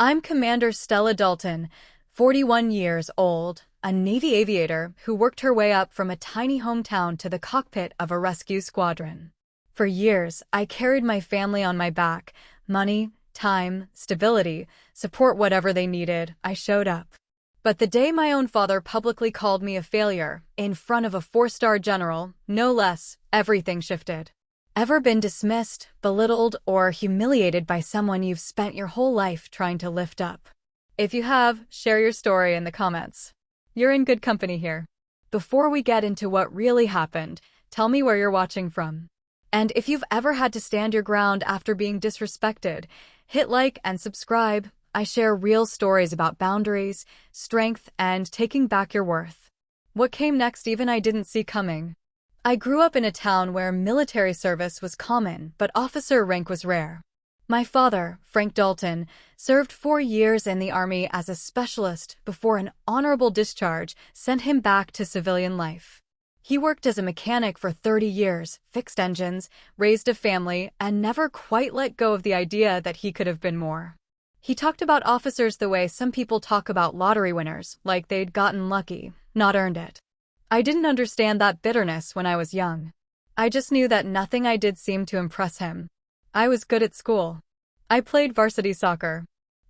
I'm Commander Stella Dalton, 41 years old, a Navy aviator who worked her way up from a tiny hometown to the cockpit of a rescue squadron. For years, I carried my family on my back. Money, time, stability, support, whatever they needed, I showed up. But the day my own father publicly called me a failure, in front of a four-star general, no less, everything shifted. Ever been dismissed, belittled, or humiliated by someone you've spent your whole life trying to lift up? If you have, share your story in the comments. You're in good company here. Before we get into what really happened, tell me where you're watching from. And if you've ever had to stand your ground after being disrespected, hit like and subscribe. I share real stories about boundaries, strength, and taking back your worth. What came next even I didn't see coming. I grew up in a town where military service was common, but officer rank was rare. My father, Frank Dalton, served 4 years in the Army as a specialist before an honorable discharge sent him back to civilian life. He worked as a mechanic for 30 years, fixed engines, raised a family, and never quite let go of the idea that he could have been more. He talked about officers the way some people talk about lottery winners, like they'd gotten lucky, not earned it. I didn't understand that bitterness when I was young. I just knew that nothing I did seemed to impress him. I was good at school. I played varsity soccer.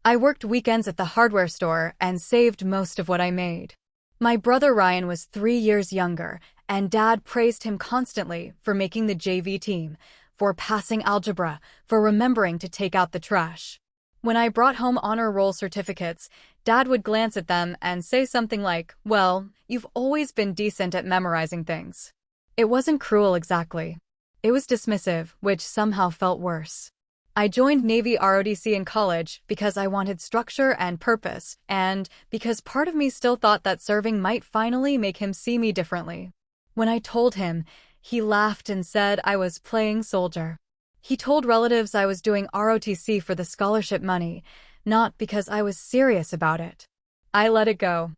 I worked weekends at the hardware store and saved most of what I made. My brother Ryan was 3 years younger, and Dad praised him constantly for making the JV team, for passing algebra, for remembering to take out the trash. When I brought home honor roll certificates, Dad would glance at them and say something like, "Well, you've always been decent at memorizing things." It wasn't cruel exactly. It was dismissive, which somehow felt worse. I joined Navy ROTC in college because I wanted structure and purpose, and because part of me still thought that serving might finally make him see me differently. When I told him, he laughed and said I was playing soldier. He told relatives I was doing ROTC for the scholarship money, not because I was serious about it. I let it go.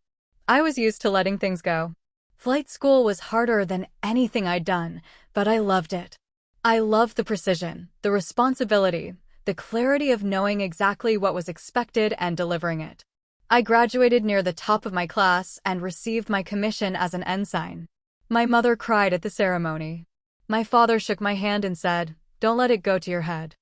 I was used to letting things go. Flight school was harder than anything I'd done, but I loved it. I loved the precision, the responsibility, the clarity of knowing exactly what was expected and delivering it. I graduated near the top of my class and received my commission as an ensign. My mother cried at the ceremony. My father shook my hand and said, "Don't let it go to your head."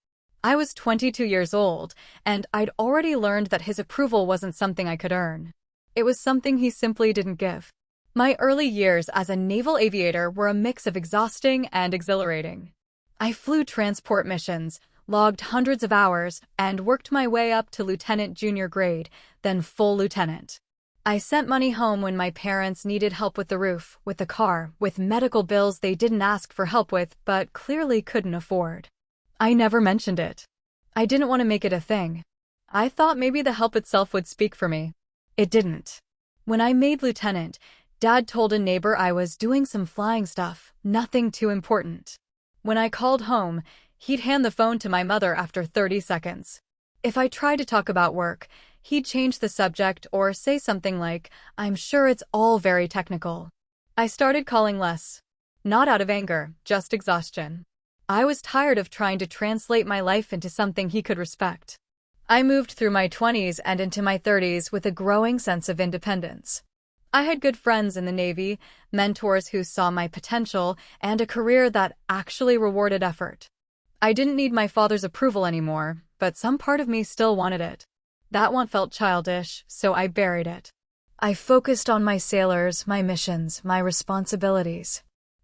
I was 22 years old, and I'd already learned that his approval wasn't something I could earn. It was something he simply didn't give. My early years as a naval aviator were a mix of exhausting and exhilarating. I flew transport missions, logged hundreds of hours, and worked my way up to lieutenant junior grade, then full lieutenant. I sent money home when my parents needed help with the roof, with the car, with medical bills they didn't ask for help with but clearly couldn't afford. I never mentioned it. I didn't want to make it a thing. I thought maybe the help itself would speak for me. It didn't. When I made lieutenant, Dad told a neighbor I was doing some flying stuff, nothing too important. When I called home, he'd hand the phone to my mother after 30 seconds. If I tried to talk about work, he'd change the subject or say something like, "I'm sure it's all very technical." I started calling less. Not out of anger, just exhaustion. I was tired of trying to translate my life into something he could respect. I moved through my 20s and into my 30s with a growing sense of independence. I had good friends in the Navy, mentors who saw my potential, and a career that actually rewarded effort. I didn't need my father's approval anymore, but some part of me still wanted it. That one felt childish, so I buried it. I focused on my sailors, my missions, my responsibilities.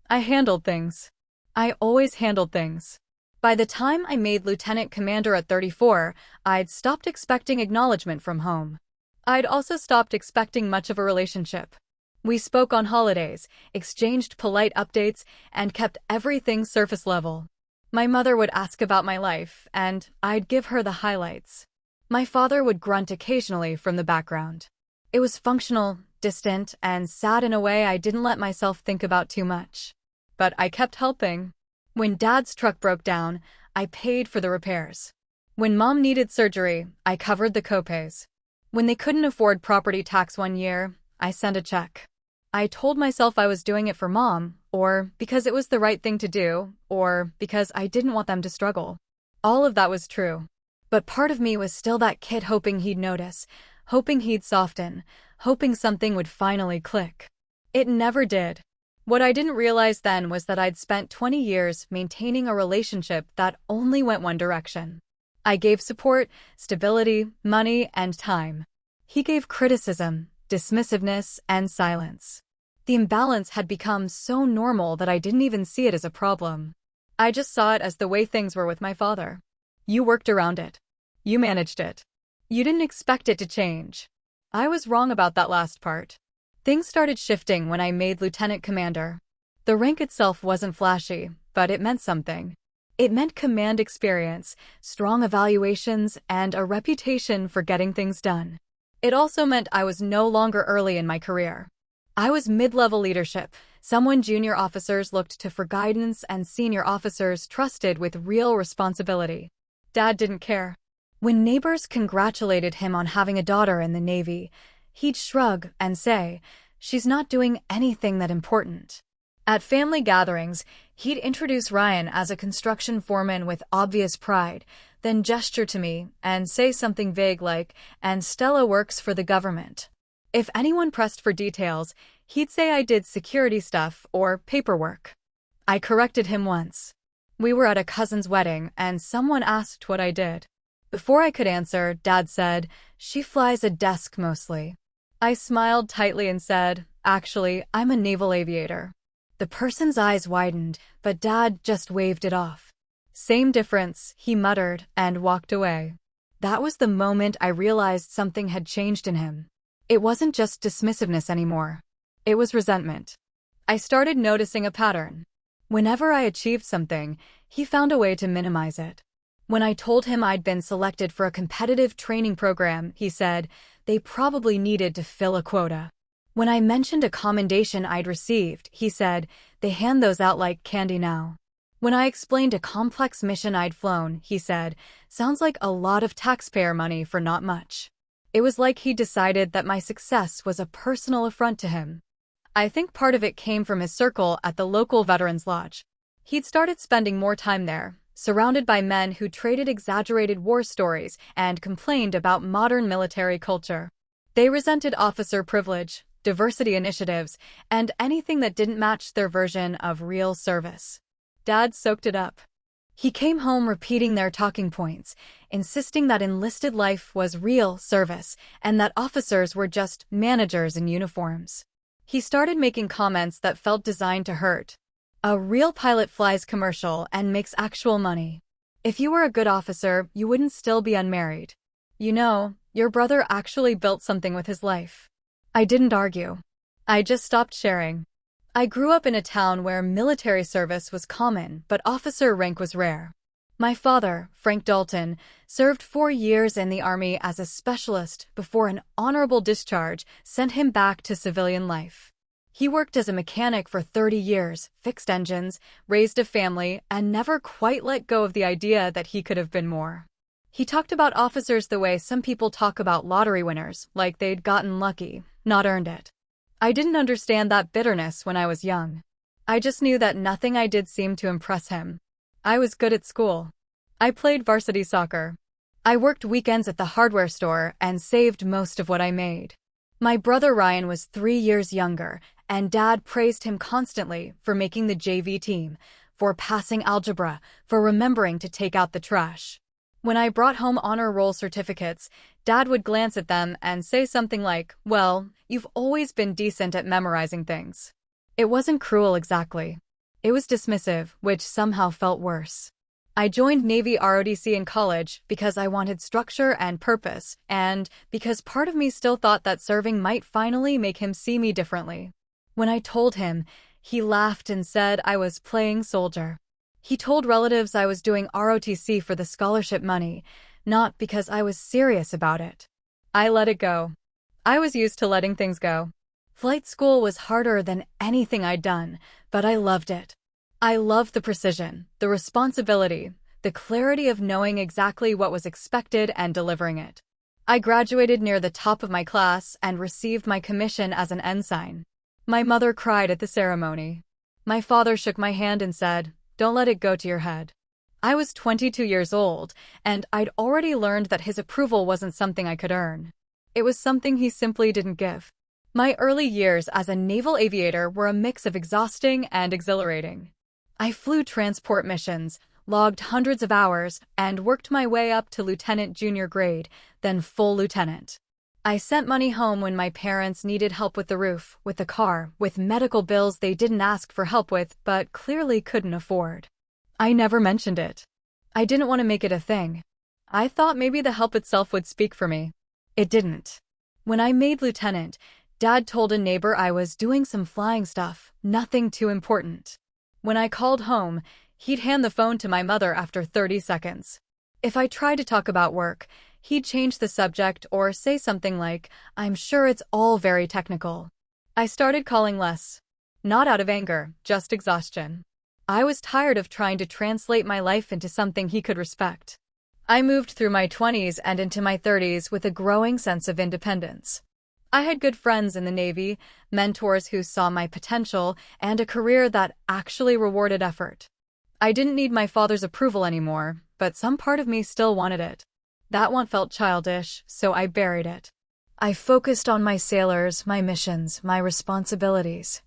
I handled things. I always handled things. By the time I made lieutenant commander at 34, I'd stopped expecting acknowledgement from home. I'd also stopped expecting much of a relationship. We spoke on holidays, exchanged polite updates, and kept everything surface level. My mother would ask about my life, and I'd give her the highlights. My father would grunt occasionally from the background. It was functional, distant, and sad in a way I didn't let myself think about too much. But I kept helping. When Dad's truck broke down, I paid for the repairs. When Mom needed surgery, I covered the copays. When they couldn't afford property tax one year, I sent a check. I told myself I was doing it for Mom, or because it was the right thing to do, or because I didn't want them to struggle. All of that was true. But part of me was still that kid hoping he'd notice, hoping he'd soften, hoping something would finally click. It never did. What I didn't realize then was that I'd spent 20 years maintaining a relationship that only went one direction. I gave support, stability, money, and time. He gave criticism, dismissiveness, and silence. The imbalance had become so normal that I didn't even see it as a problem. I just saw it as the way things were with my father. You worked around it. You managed it. You didn't expect it to change. I was wrong about that last part. Things started shifting when I made lieutenant commander. The rank itself wasn't flashy, but it meant something. It meant command experience, strong evaluations, and a reputation for getting things done. It also meant I was no longer early in my career. I was mid-level leadership, someone junior officers looked to for guidance and senior officers trusted with real responsibility. Dad didn't care. When neighbors congratulated him on having a daughter in the Navy, he'd shrug and say, "She's not doing anything that important." At family gatherings, he'd introduce Ryan as a construction foreman with obvious pride, then gesture to me and say something vague like, "And Stella works for the government." If anyone pressed for details, he'd say I did security stuff or paperwork. I corrected him once. We were at a cousin's wedding and someone asked what I did. Before I could answer, Dad said, "She flies a desk mostly." I smiled tightly and said, "Actually, I'm a naval aviator." The person's eyes widened, but Dad just waved it off. "Same difference," he muttered and walked away. That was the moment I realized something had changed in him. It wasn't just dismissiveness anymore. It was resentment. I started noticing a pattern. Whenever I achieved something, he found a way to minimize it. When I told him I'd been selected for a competitive training program, he said, they probably needed to fill a quota. When I mentioned a commendation I'd received, he said, they hand those out like candy now. When I explained a complex mission I'd flown, he said, sounds like a lot of taxpayer money for not much. It was like he decided that my success was a personal affront to him. I think part of it came from his circle at the local Veterans Lodge. He'd started spending more time there, surrounded by men who traded exaggerated war stories and complained about modern military culture. They resented officer privilege, diversity initiatives, and anything that didn't match their version of real service. Dad soaked it up. He came home repeating their talking points, insisting that enlisted life was real service and that officers were just managers in uniforms. He started making comments that felt designed to hurt. A real pilot flies commercial and makes actual money. If you were a good officer, you wouldn't still be unmarried. You know, your brother actually built something with his life. I didn't argue. I just stopped sharing. I grew up in a town where military service was common, but officer rank was rare. My father, Frank Dalton, served 4 years in the Army as a specialist before an honorable discharge sent him back to civilian life. He worked as a mechanic for 30 years, fixed engines, raised a family, and never quite let go of the idea that he could have been more. He talked about officers the way some people talk about lottery winners, like they'd gotten lucky, not earned it. I didn't understand that bitterness when I was young. I just knew that nothing I did seemed to impress him. I was good at school. I played varsity soccer. I worked weekends at the hardware store and saved most of what I made. My brother Ryan was 3 years younger, and Dad praised him constantly for making the JV team, for passing algebra, for remembering to take out the trash. When I brought home honor roll certificates, Dad would glance at them and say something like, "Well, you've always been decent at memorizing things." It wasn't cruel exactly. It was dismissive, which somehow felt worse. I joined Navy ROTC in college because I wanted structure and purpose, and because part of me still thought that serving might finally make him see me differently. When I told him, he laughed and said I was playing soldier. He told relatives I was doing ROTC for the scholarship money, not because I was serious about it. I let it go. I was used to letting things go. Flight school was harder than anything I'd done, but I loved it. I loved the precision, the responsibility, the clarity of knowing exactly what was expected and delivering it. I graduated near the top of my class and received my commission as an ensign. My mother cried at the ceremony. My father shook my hand and said, "Don't let it go to your head." I was 22 years old, and I'd already learned that his approval wasn't something I could earn. It was something he simply didn't give. My early years as a naval aviator were a mix of exhausting and exhilarating. I flew transport missions, logged hundreds of hours, and worked my way up to lieutenant junior grade, then full lieutenant. I sent money home when my parents needed help with the roof, with the car, with medical bills they didn't ask for help with but clearly couldn't afford. I never mentioned it. I didn't want to make it a thing. I thought maybe the help itself would speak for me. It didn't. When I made lieutenant, Dad told a neighbor I was doing some flying stuff, nothing too important. When I called home, he'd hand the phone to my mother after 30 seconds. If I tried to talk about work, he'd change the subject or say something like, "I'm sure it's all very technical." I started calling less. Not out of anger, just exhaustion. I was tired of trying to translate my life into something he could respect. I moved through my 20s and into my 30s with a growing sense of independence. I had good friends in the Navy, mentors who saw my potential, and a career that actually rewarded effort. I didn't need my father's approval anymore, but some part of me still wanted it. That want felt childish, so I buried it. I focused on my sailors, my missions, my responsibilities.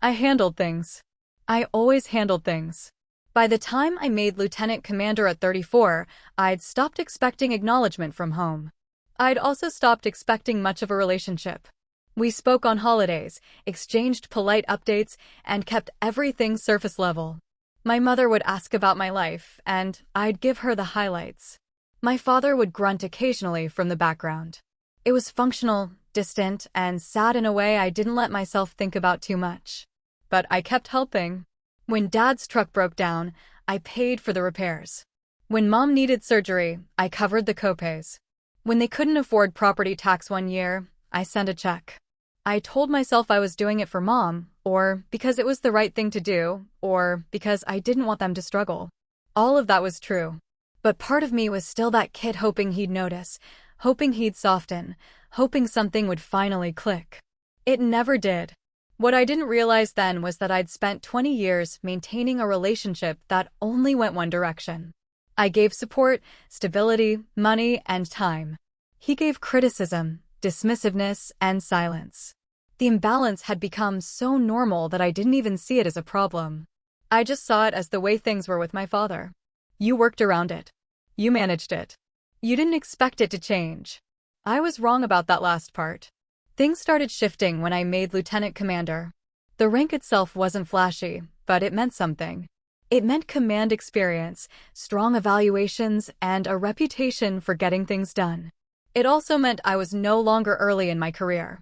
I handled things. I always handled things. By the time I made lieutenant commander at 34, I'd stopped expecting acknowledgement from home. I'd also stopped expecting much of a relationship. We spoke on holidays, exchanged polite updates, and kept everything surface level. My mother would ask about my life, and I'd give her the highlights. My father would grunt occasionally from the background. It was functional, distant, and sad in a way I didn't let myself think about too much. But I kept helping. When Dad's truck broke down, I paid for the repairs. When Mom needed surgery, I covered the copays. When they couldn't afford property tax one year, I sent a check. I told myself I was doing it for Mom, or because it was the right thing to do, or because I didn't want them to struggle. All of that was true. But part of me was still that kid hoping he'd notice, hoping he'd soften, hoping something would finally click. It never did. What I didn't realize then was that I'd spent 20 years maintaining a relationship that only went one direction. I gave support, stability, money, and time. He gave criticism, dismissiveness, and silence. The imbalance had become so normal that I didn't even see it as a problem. I just saw it as the way things were with my father. You worked around it. You managed it. You didn't expect it to change. I was wrong about that last part. Things started shifting when I made lieutenant commander. The rank itself wasn't flashy, but it meant something. It meant command experience, strong evaluations, and a reputation for getting things done. It also meant I was no longer early in my career.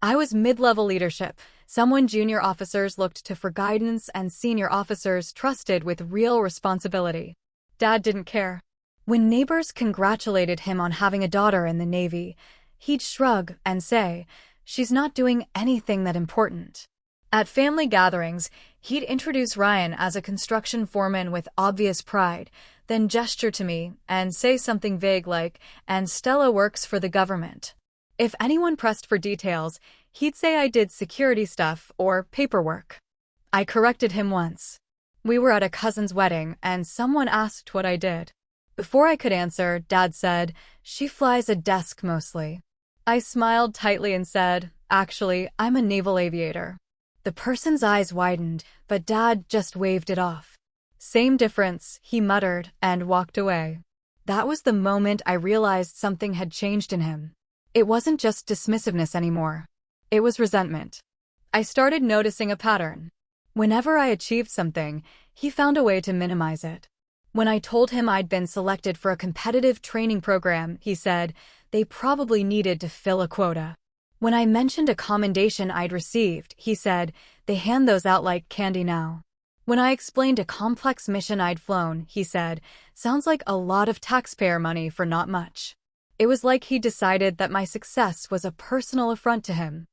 I was mid-level leadership, someone junior officers looked to for guidance and senior officers trusted with real responsibility. Dad didn't care. When neighbors congratulated him on having a daughter in the Navy, he'd shrug and say, "She's not doing anything that important." At family gatherings, he'd introduce Ryan as a construction foreman with obvious pride, then gesture to me and say something vague like, "And Stella works for the government." If anyone pressed for details, he'd say I did security stuff or paperwork. I corrected him once. We were at a cousin's wedding and someone asked what I did. Before I could answer, Dad said, "She flies a desk mostly." I smiled tightly and said, "Actually, I'm a naval aviator." The person's eyes widened, but Dad just waved it off. "Same difference," he muttered and walked away. That was the moment I realized something had changed in him. It wasn't just dismissiveness anymore. It was resentment. I started noticing a pattern. Whenever I achieved something, he found a way to minimize it. When I told him I'd been selected for a competitive training program, he said, they probably needed to fill a quota. When I mentioned a commendation I'd received, he said, they hand those out like candy now. When I explained a complex mission I'd flown, he said, sounds like a lot of taxpayer money for not much. It was like he decided that my success was a personal affront to him.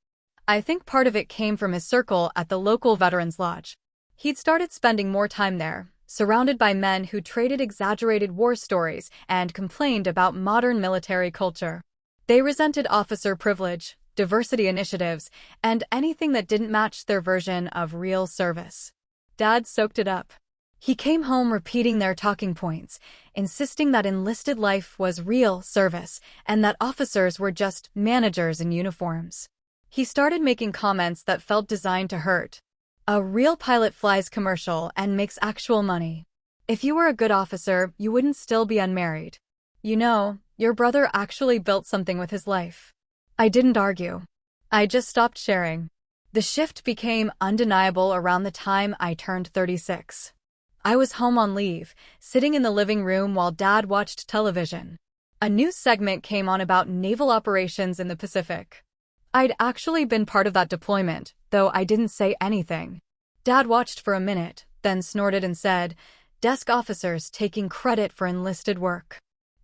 I think part of it came from his circle at the local Veterans Lodge. He'd started spending more time there, surrounded by men who traded exaggerated war stories and complained about modern military culture. They resented officer privilege, diversity initiatives, and anything that didn't match their version of real service. Dad soaked it up. He came home repeating their talking points, insisting that enlisted life was real service and that officers were just managers in uniforms. He started making comments that felt designed to hurt. A real pilot flies commercial and makes actual money. If you were a good officer, you wouldn't still be unmarried. You know, your brother actually built something with his life. I didn't argue. I just stopped sharing. The shift became undeniable around the time I turned 36. I was home on leave, sitting in the living room while Dad watched television. A new segment came on about naval operations in the Pacific. I'd actually been part of that deployment, though I didn't say anything. Dad watched for a minute, then snorted and said, "Desk officers taking credit for enlisted work."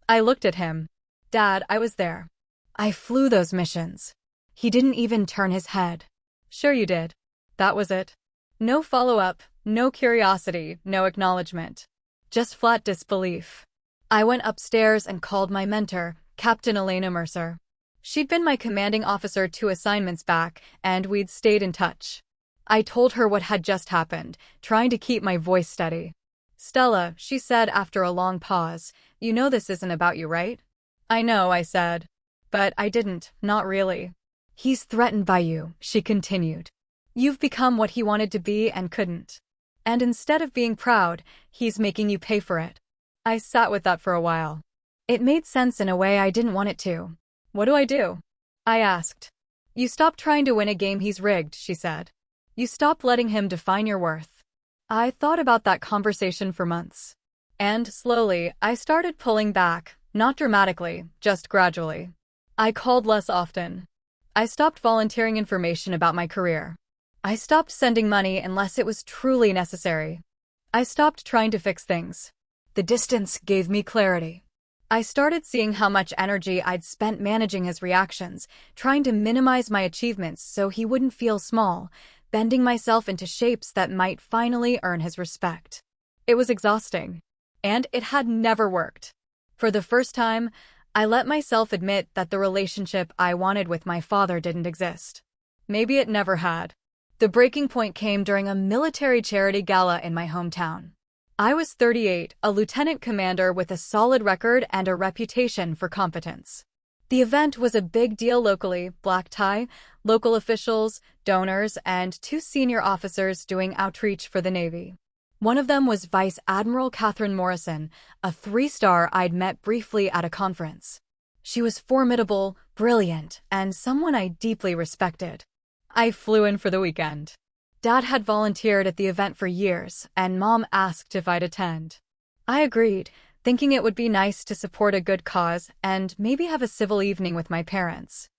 I looked at him. "Dad, I was there. I flew those missions." He didn't even turn his head. "Sure you did." That was it. No follow-up, no curiosity, no acknowledgement. Just flat disbelief. I went upstairs and called my mentor, Captain Elena Mercer. She'd been my commanding officer 2 assignments back, and we'd stayed in touch. I told her what had just happened, trying to keep my voice steady. "Stella," she said after a long pause, "you know this isn't about you, right?" "I know," I said. "But I didn't, not really." "He's threatened by you," she continued. "You've become what he wanted to be and couldn't. And instead of being proud, he's making you pay for it." I sat with that for a while. It made sense in a way I didn't want it to. "What do I do?" I asked. "You stop trying to win a game he's rigged," she said. "You stop letting him define your worth." I thought about that conversation for months. And slowly, I started pulling back, not dramatically, just gradually. I called less often. I stopped volunteering information about my career. I stopped sending money unless it was truly necessary. I stopped trying to fix things. The distance gave me clarity. I started seeing how much energy I'd spent managing his reactions, trying to minimize my achievements so he wouldn't feel small, bending myself into shapes that might finally earn his respect. It was exhausting. And it had never worked. For the first time, I let myself admit that the relationship I wanted with my father didn't exist. Maybe it never had. The breaking point came during a military charity gala in my hometown. I was 38, a lieutenant commander with a solid record and a reputation for competence. The event was a big deal locally: black tie, local officials, donors, and 2 senior officers doing outreach for the Navy. One of them was Vice Admiral Catherine Morrison, a 3-star I'd met briefly at a conference. She was formidable, brilliant, and someone I deeply respected. I flew in for the weekend. Dad had volunteered at the event for years, and Mom asked if I'd attend. I agreed, thinking it would be nice to support a good cause and maybe have a civil evening with my parents.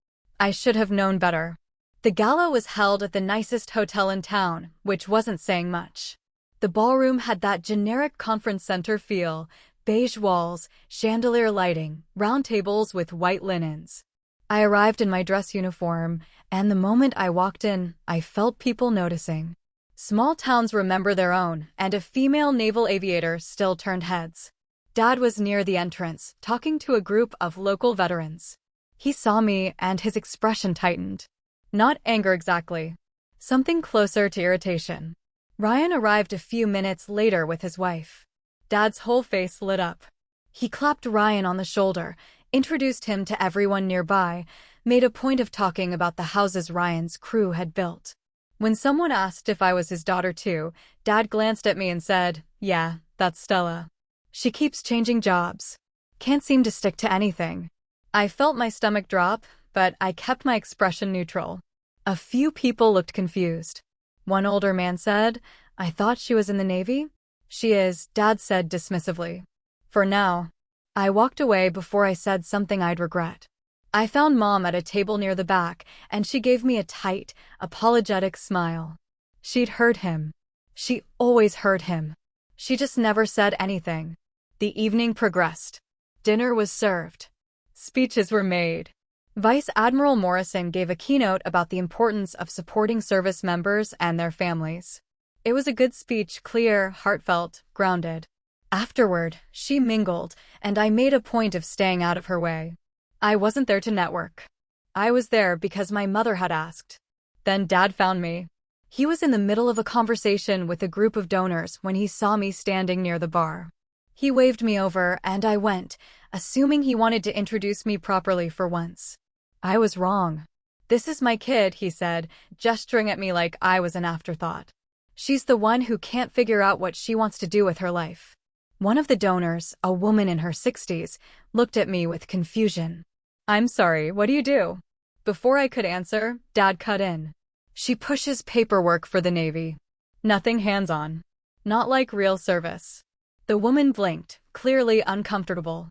I should have known better. The gala was held at the nicest hotel in town, which wasn't saying much. The ballroom had that generic conference center feel: beige walls, chandelier lighting, round tables with white linens. I arrived in my dress uniform, and the moment I walked in, I felt people noticing. Small towns remember their own, and a female naval aviator still turned heads. Dad was near the entrance, talking to a group of local veterans. He saw me, and his expression tightened. Not anger exactly. Something closer to irritation. Ryan arrived a few minutes later with his wife. Dad's whole face lit up. He clapped Ryan on the shoulder, introduced him to everyone nearby, made a point of talking about the houses Ryan's crew had built. When someone asked if I was his daughter too, Dad glanced at me and said, "Yeah, that's Stella. She keeps changing jobs. Can't seem to stick to anything." I felt my stomach drop, but I kept my expression neutral. A few people looked confused. One older man said, "I thought she was in the Navy?" "She is," Dad said dismissively. "For now." I walked away before I said something I'd regret. I found Mom at a table near the back, and she gave me a tight, apologetic smile. She'd heard him. She always heard him. She just never said anything. The evening progressed. Dinner was served. Speeches were made. Vice Admiral Morrison gave a keynote about the importance of supporting service members and their families. It was a good speech, clear, heartfelt, grounded. Afterward, she mingled, and I made a point of staying out of her way. I wasn't there to network. I was there because my mother had asked. Then Dad found me. He was in the middle of a conversation with a group of donors when he saw me standing near the bar. He waved me over and I went, assuming he wanted to introduce me properly for once. I was wrong. "This is my kid," he said, gesturing at me like I was an afterthought. "She's the one who can't figure out what she wants to do with her life." One of the donors, a woman in her 60s, looked at me with confusion. "I'm sorry, what do you do?" Before I could answer, Dad cut in. "She pushes paperwork for the Navy. Nothing hands-on. Not like real service." The woman blinked, clearly uncomfortable.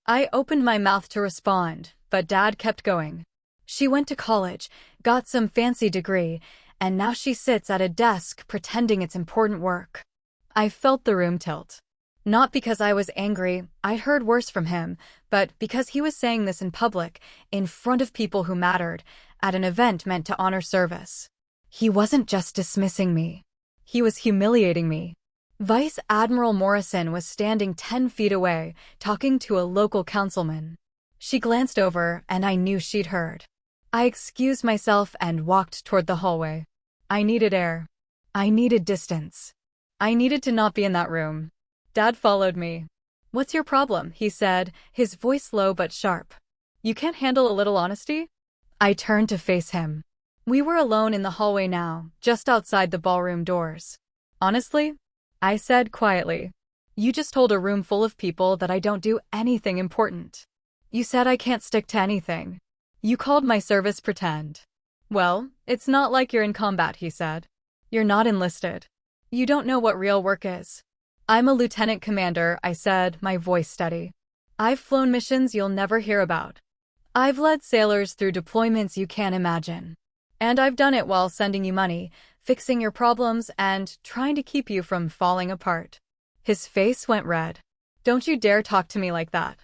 I opened my mouth to respond, but Dad kept going. "She went to college, got some fancy degree, and now she sits at a desk pretending it's important work." I felt the room tilt. Not because I was angry, I'd heard worse from him, but because he was saying this in public, in front of people who mattered, at an event meant to honor service. He wasn't just dismissing me. He was humiliating me. Vice Admiral Morrison was standing 10 feet away, talking to a local councilman. She glanced over, and I knew she'd heard. I excused myself and walked toward the hallway. I needed air. I needed distance. I needed to not be in that room. Dad followed me. "What's your problem?" he said, his voice low but sharp. "You can't handle a little honesty?" I turned to face him. We were alone in the hallway now, just outside the ballroom doors. "Honestly?" I said quietly. "You just told a room full of people that I don't do anything important. You said I can't stick to anything. You called my service pretend." "Well, it's not like you're in combat," he said. "You're not enlisted. You don't know what real work is." "I'm a lieutenant commander," I said, my voice steady. "I've flown missions you'll never hear about. I've led sailors through deployments you can't imagine. And I've done it while sending you money, fixing your problems, and trying to keep you from falling apart." His face went red. "Don't you dare talk to me like that.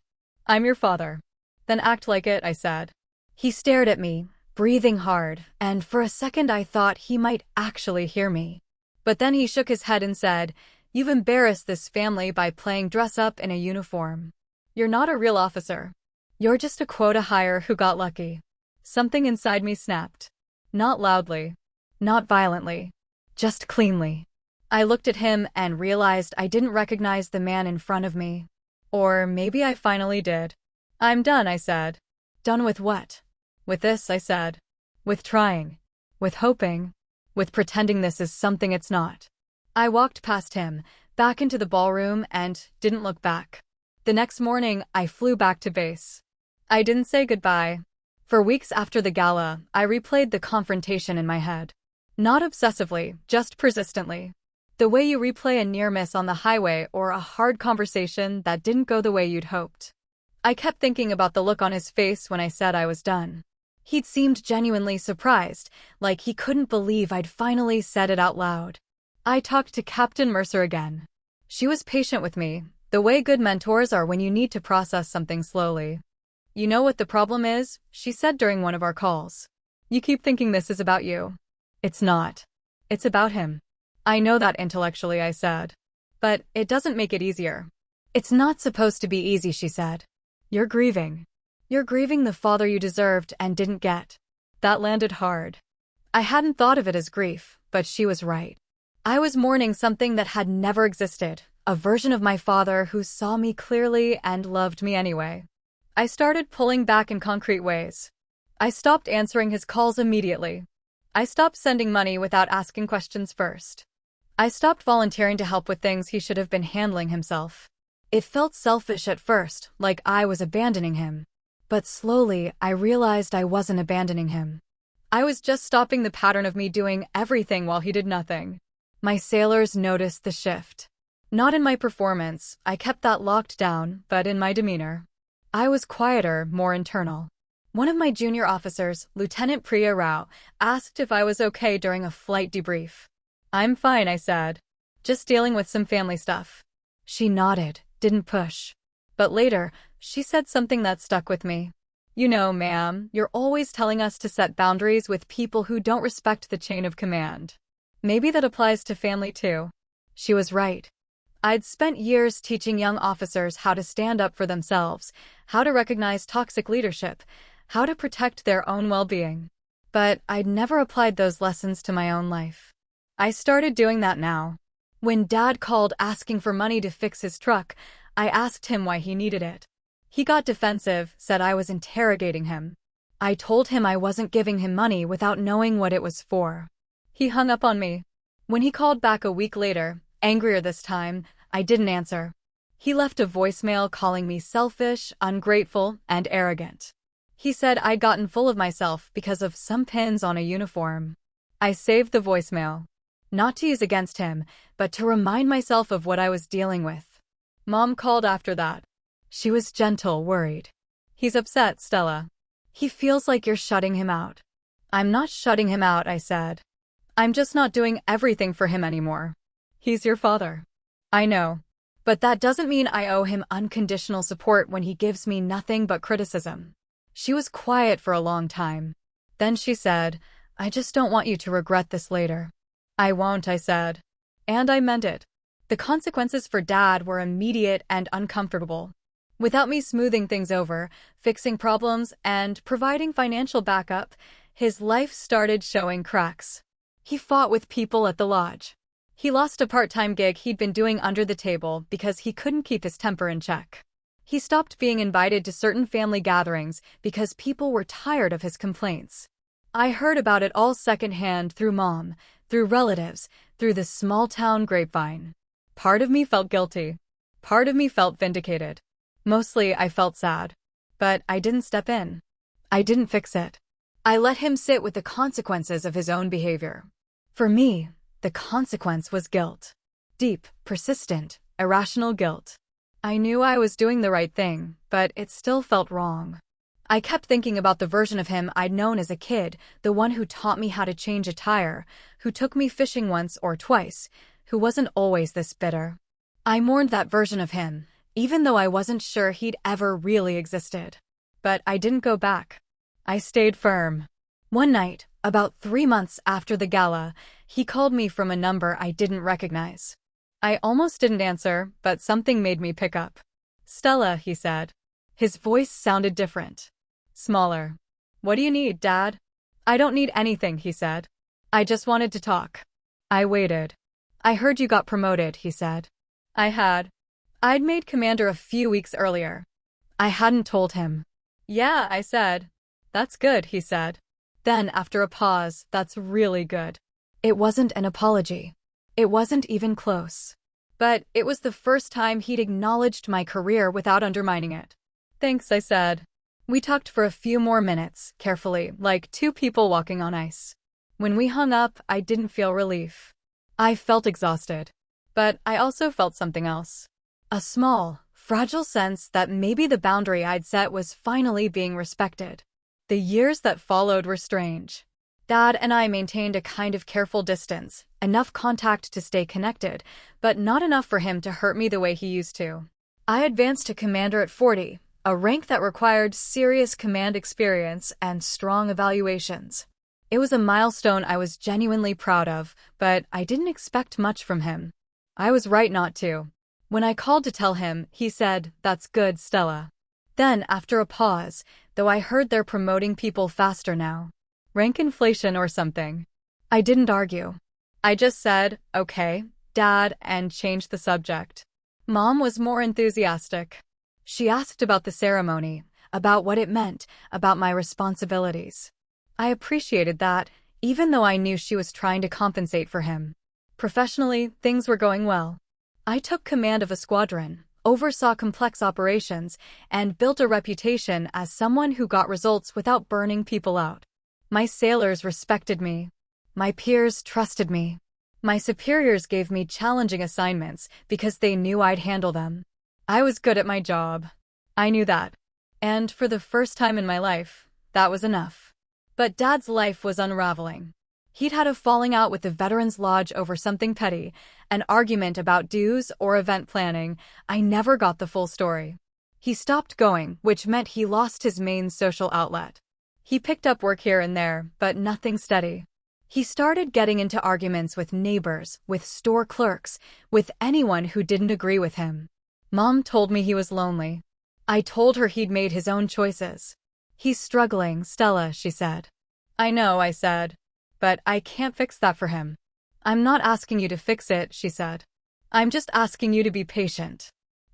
I'm your father." "Then act like it," I said. He stared at me, breathing hard, and for a second I thought he might actually hear me. But then he shook his head and said, "You've embarrassed this family by playing dress-up in a uniform. You're not a real officer. You're just a quota hire who got lucky." Something inside me snapped. Not loudly. Not violently. Just cleanly. I looked at him and realized I didn't recognize the man in front of me. Or maybe I finally did. "I'm done," I said. "Done with what?" "With this," I said. "With trying. With hoping. With pretending this is something it's not." I walked past him, back into the ballroom, and didn't look back. The next morning, I flew back to base. I didn't say goodbye. For weeks after the gala, I replayed the confrontation in my head. Not obsessively, just persistently. The way you replay a near miss on the highway or a hard conversation that didn't go the way you'd hoped. I kept thinking about the look on his face when I said I was done. He'd seemed genuinely surprised, like he couldn't believe I'd finally said it out loud. I talked to Captain Mercer again. She was patient with me, the way good mentors are when you need to process something slowly. "You know what the problem is?" she said during one of our calls. "You keep thinking this is about you. It's not. It's about him." "I know that intellectually," I said. "But it doesn't make it easier." "It's not supposed to be easy," she said. "You're grieving. You're grieving the father you deserved and didn't get." That landed hard. I hadn't thought of it as grief, but she was right. I was mourning something that had never existed, a version of my father who saw me clearly and loved me anyway. I started pulling back in concrete ways. I stopped answering his calls immediately. I stopped sending money without asking questions first. I stopped volunteering to help with things he should have been handling himself. It felt selfish at first, like I was abandoning him. But slowly, I realized I wasn't abandoning him. I was just stopping the pattern of me doing everything while he did nothing. My sailors noticed the shift. Not in my performance, I kept that locked down, but in my demeanor. I was quieter, more internal. One of my junior officers, Lieutenant Priya Rao, asked if I was okay during a flight debrief. "I'm fine," I said. "Just dealing with some family stuff." She nodded, didn't push. But later, she said something that stuck with me. "You know, ma'am, you're always telling us to set boundaries with people who don't respect the chain of command. Maybe that applies to family too." She was right. I'd spent years teaching young officers how to stand up for themselves, how to recognize toxic leadership, how to protect their own well-being. But I'd never applied those lessons to my own life. I started doing that now. When Dad called asking for money to fix his truck, I asked him why he needed it. He got defensive, said I was interrogating him. I told him I wasn't giving him money without knowing what it was for. He hung up on me. When he called back a week later, angrier this time, I didn't answer. He left a voicemail calling me selfish, ungrateful, and arrogant. He said I'd gotten full of myself because of some pins on a uniform. I saved the voicemail. Not to use against him, but to remind myself of what I was dealing with. Mom called after that. She was gentle, worried. He's upset, Stella. He feels like you're shutting him out. I'm not shutting him out, I said. I'm just not doing everything for him anymore. He's your father. I know. But that doesn't mean I owe him unconditional support when he gives me nothing but criticism. She was quiet for a long time. Then she said, I just don't want you to regret this later. I won't, I said. And I meant it. The consequences for Dad were immediate and uncomfortable. Without me smoothing things over, fixing problems, and providing financial backup, his life started showing cracks. He fought with people at the lodge. He lost a part-time gig he'd been doing under the table because he couldn't keep his temper in check. He stopped being invited to certain family gatherings because people were tired of his complaints. I heard about it all secondhand through Mom, through relatives, through the small-town grapevine. Part of me felt guilty. Part of me felt vindicated. Mostly, I felt sad. But I didn't step in. I didn't fix it. I let him sit with the consequences of his own behavior. For me, the consequence was guilt. Deep, persistent, irrational guilt. I knew I was doing the right thing, but it still felt wrong. I kept thinking about the version of him I'd known as a kid, the one who taught me how to change a tire, who took me fishing once or twice, who wasn't always this bitter. I mourned that version of him, even though I wasn't sure he'd ever really existed. But I didn't go back. I stayed firm. One night, about 3 months after the gala, he called me from a number I didn't recognize. I almost didn't answer, but something made me pick up. Stella, he said. His voice sounded different. Smaller. What do you need, Dad? I don't need anything, he said. I just wanted to talk. I waited. I heard you got promoted, he said. I had. I'd made commander a few weeks earlier. I hadn't told him. Yeah, I said. That's good, he said. Then, after a pause, that's really good. It wasn't an apology. It wasn't even close. But it was the first time he'd acknowledged my career without undermining it. Thanks, I said. We talked for a few more minutes, carefully, like two people walking on ice. When we hung up, I didn't feel relief. I felt exhausted. But I also felt something else. A small, fragile sense that maybe the boundary I'd set was finally being respected. The years that followed were strange. Dad and I maintained a kind of careful distance, enough contact to stay connected, but not enough for him to hurt me the way he used to. I advanced to commander at 40, a rank that required serious command experience and strong evaluations. It was a milestone I was genuinely proud of, but I didn't expect much from him. I was right not to. When I called to tell him, he said, "That's good, Stella." Then, after a pause, though I heard they're promoting people faster now. Rank inflation or something. I didn't argue. I just said, "Okay, Dad," and changed the subject. Mom was more enthusiastic. She asked about the ceremony, about what it meant, about my responsibilities. I appreciated that, even though I knew she was trying to compensate for him. Professionally, things were going well. I took command of a squadron, oversaw complex operations, and built a reputation as someone who got results without burning people out. My sailors respected me. My peers trusted me. My superiors gave me challenging assignments because they knew I'd handle them. I was good at my job. I knew that. And for the first time in my life, that was enough. But Dad's life was unraveling. He'd had a falling out with the Veterans Lodge over something petty, an argument about dues or event planning. I never got the full story. He stopped going, which meant he lost his main social outlet. He picked up work here and there, but nothing steady. He started getting into arguments with neighbors, with store clerks, with anyone who didn't agree with him. Mom told me he was lonely. I told her he'd made his own choices. He's struggling, Stella, she said. I know, I said. But I can't fix that for him. I'm not asking you to fix it, she said. I'm just asking you to be patient.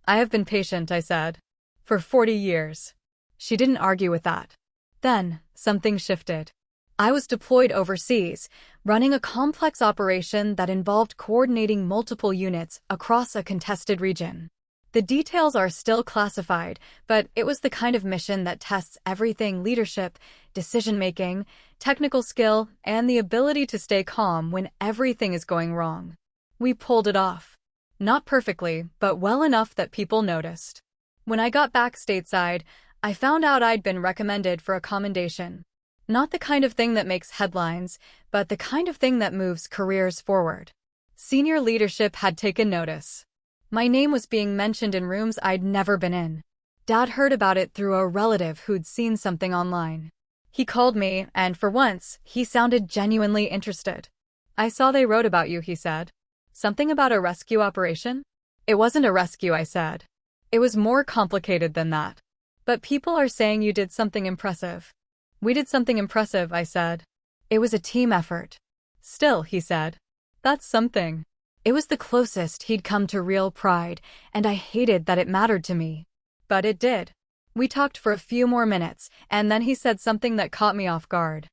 I have been patient, I said. For 40 years. She didn't argue with that. Then, something shifted. I was deployed overseas, running a complex operation that involved coordinating multiple units across a contested region. The details are still classified, but it was the kind of mission that tests everything: leadership, decision-making, technical skill, and the ability to stay calm when everything is going wrong. We pulled it off. Not perfectly, but well enough that people noticed. When I got back stateside, I found out I'd been recommended for a commendation. Not the kind of thing that makes headlines, but the kind of thing that moves careers forward. Senior leadership had taken notice. My name was being mentioned in rooms I'd never been in. Dad heard about it through a relative who'd seen something online. He called me, and for once, he sounded genuinely interested. I saw they wrote about you, he said. Something about a rescue operation? It wasn't a rescue, I said. It was more complicated than that. But people are saying you did something impressive. We did something impressive, I said. It was a team effort. Still, he said. That's something. It was the closest he'd come to real pride, and I hated that it mattered to me. But it did. We talked for a few more minutes, and then he said something that caught me off guard.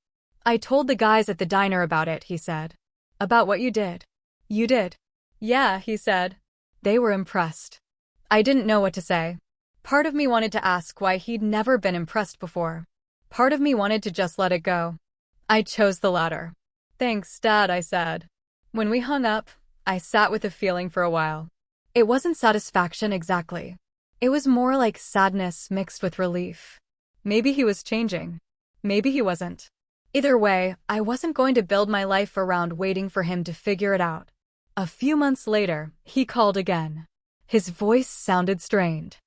I told the guys at the diner about it, he said. About what you did. You did? Yeah, he said. They were impressed. I didn't know what to say. Part of me wanted to ask why he'd never been impressed before. Part of me wanted to just let it go. I chose the latter. Thanks, Dad, I said. When we hung up, I sat with a feeling for a while. It wasn't satisfaction exactly. It was more like sadness mixed with relief. Maybe he was changing. Maybe he wasn't. Either way, I wasn't going to build my life around waiting for him to figure it out. A few months later, he called again. His voice sounded strained.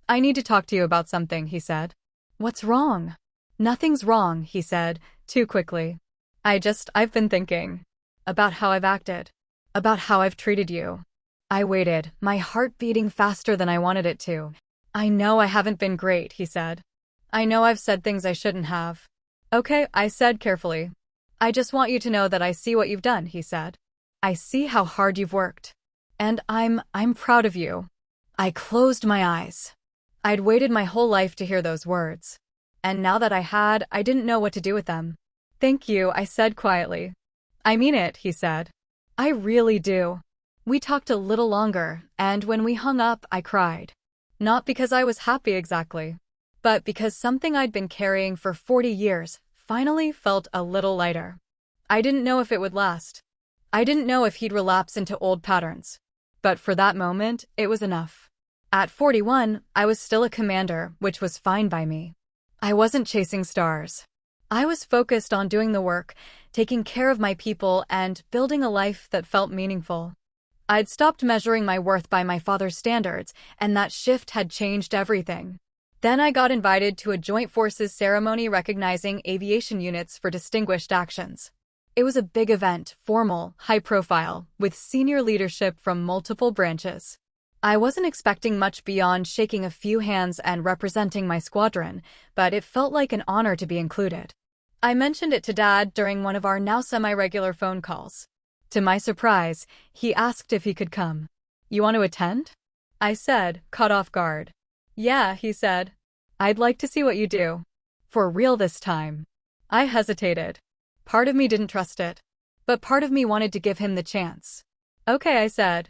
I need to talk to you about something, he said. What's wrong? Nothing's wrong, he said, too quickly. I've been thinking. About how I've acted. About how I've treated you. I waited, my heart beating faster than I wanted it to. I know I haven't been great, he said. I know I've said things I shouldn't have. Okay, I said carefully. I just want you to know that I see what you've done, he said. I see how hard you've worked. And I'm proud of you. I closed my eyes. I'd waited my whole life to hear those words. And now that I didn't know what to do with them. Thank you, I said quietly. I mean it, he said. I really do. We talked a little longer, and when we hung up, I cried. Not because I was happy exactly, but because something I'd been carrying for 40 years finally felt a little lighter. I didn't know if it would last. I didn't know if he'd relapse into old patterns. But for that moment, it was enough. At 41, I was still a commander, which was fine by me. I wasn't chasing stars. I was focused on doing the work, taking care of my people, and building a life that felt meaningful. I'd stopped measuring my worth by my father's standards, and that shift had changed everything. Then I got invited to a Joint Forces ceremony recognizing aviation units for distinguished actions. It was a big event, formal, high-profile, with senior leadership from multiple branches. I wasn't expecting much beyond shaking a few hands and representing my squadron, but it felt like an honor to be included. I mentioned it to Dad during one of our now semi-regular phone calls. To my surprise, he asked if he could come. You want to attend? I said, caught off guard. Yeah, he said. I'd like to see what you do. For real this time. I hesitated. Part of me didn't trust it. But part of me wanted to give him the chance. Okay, I said.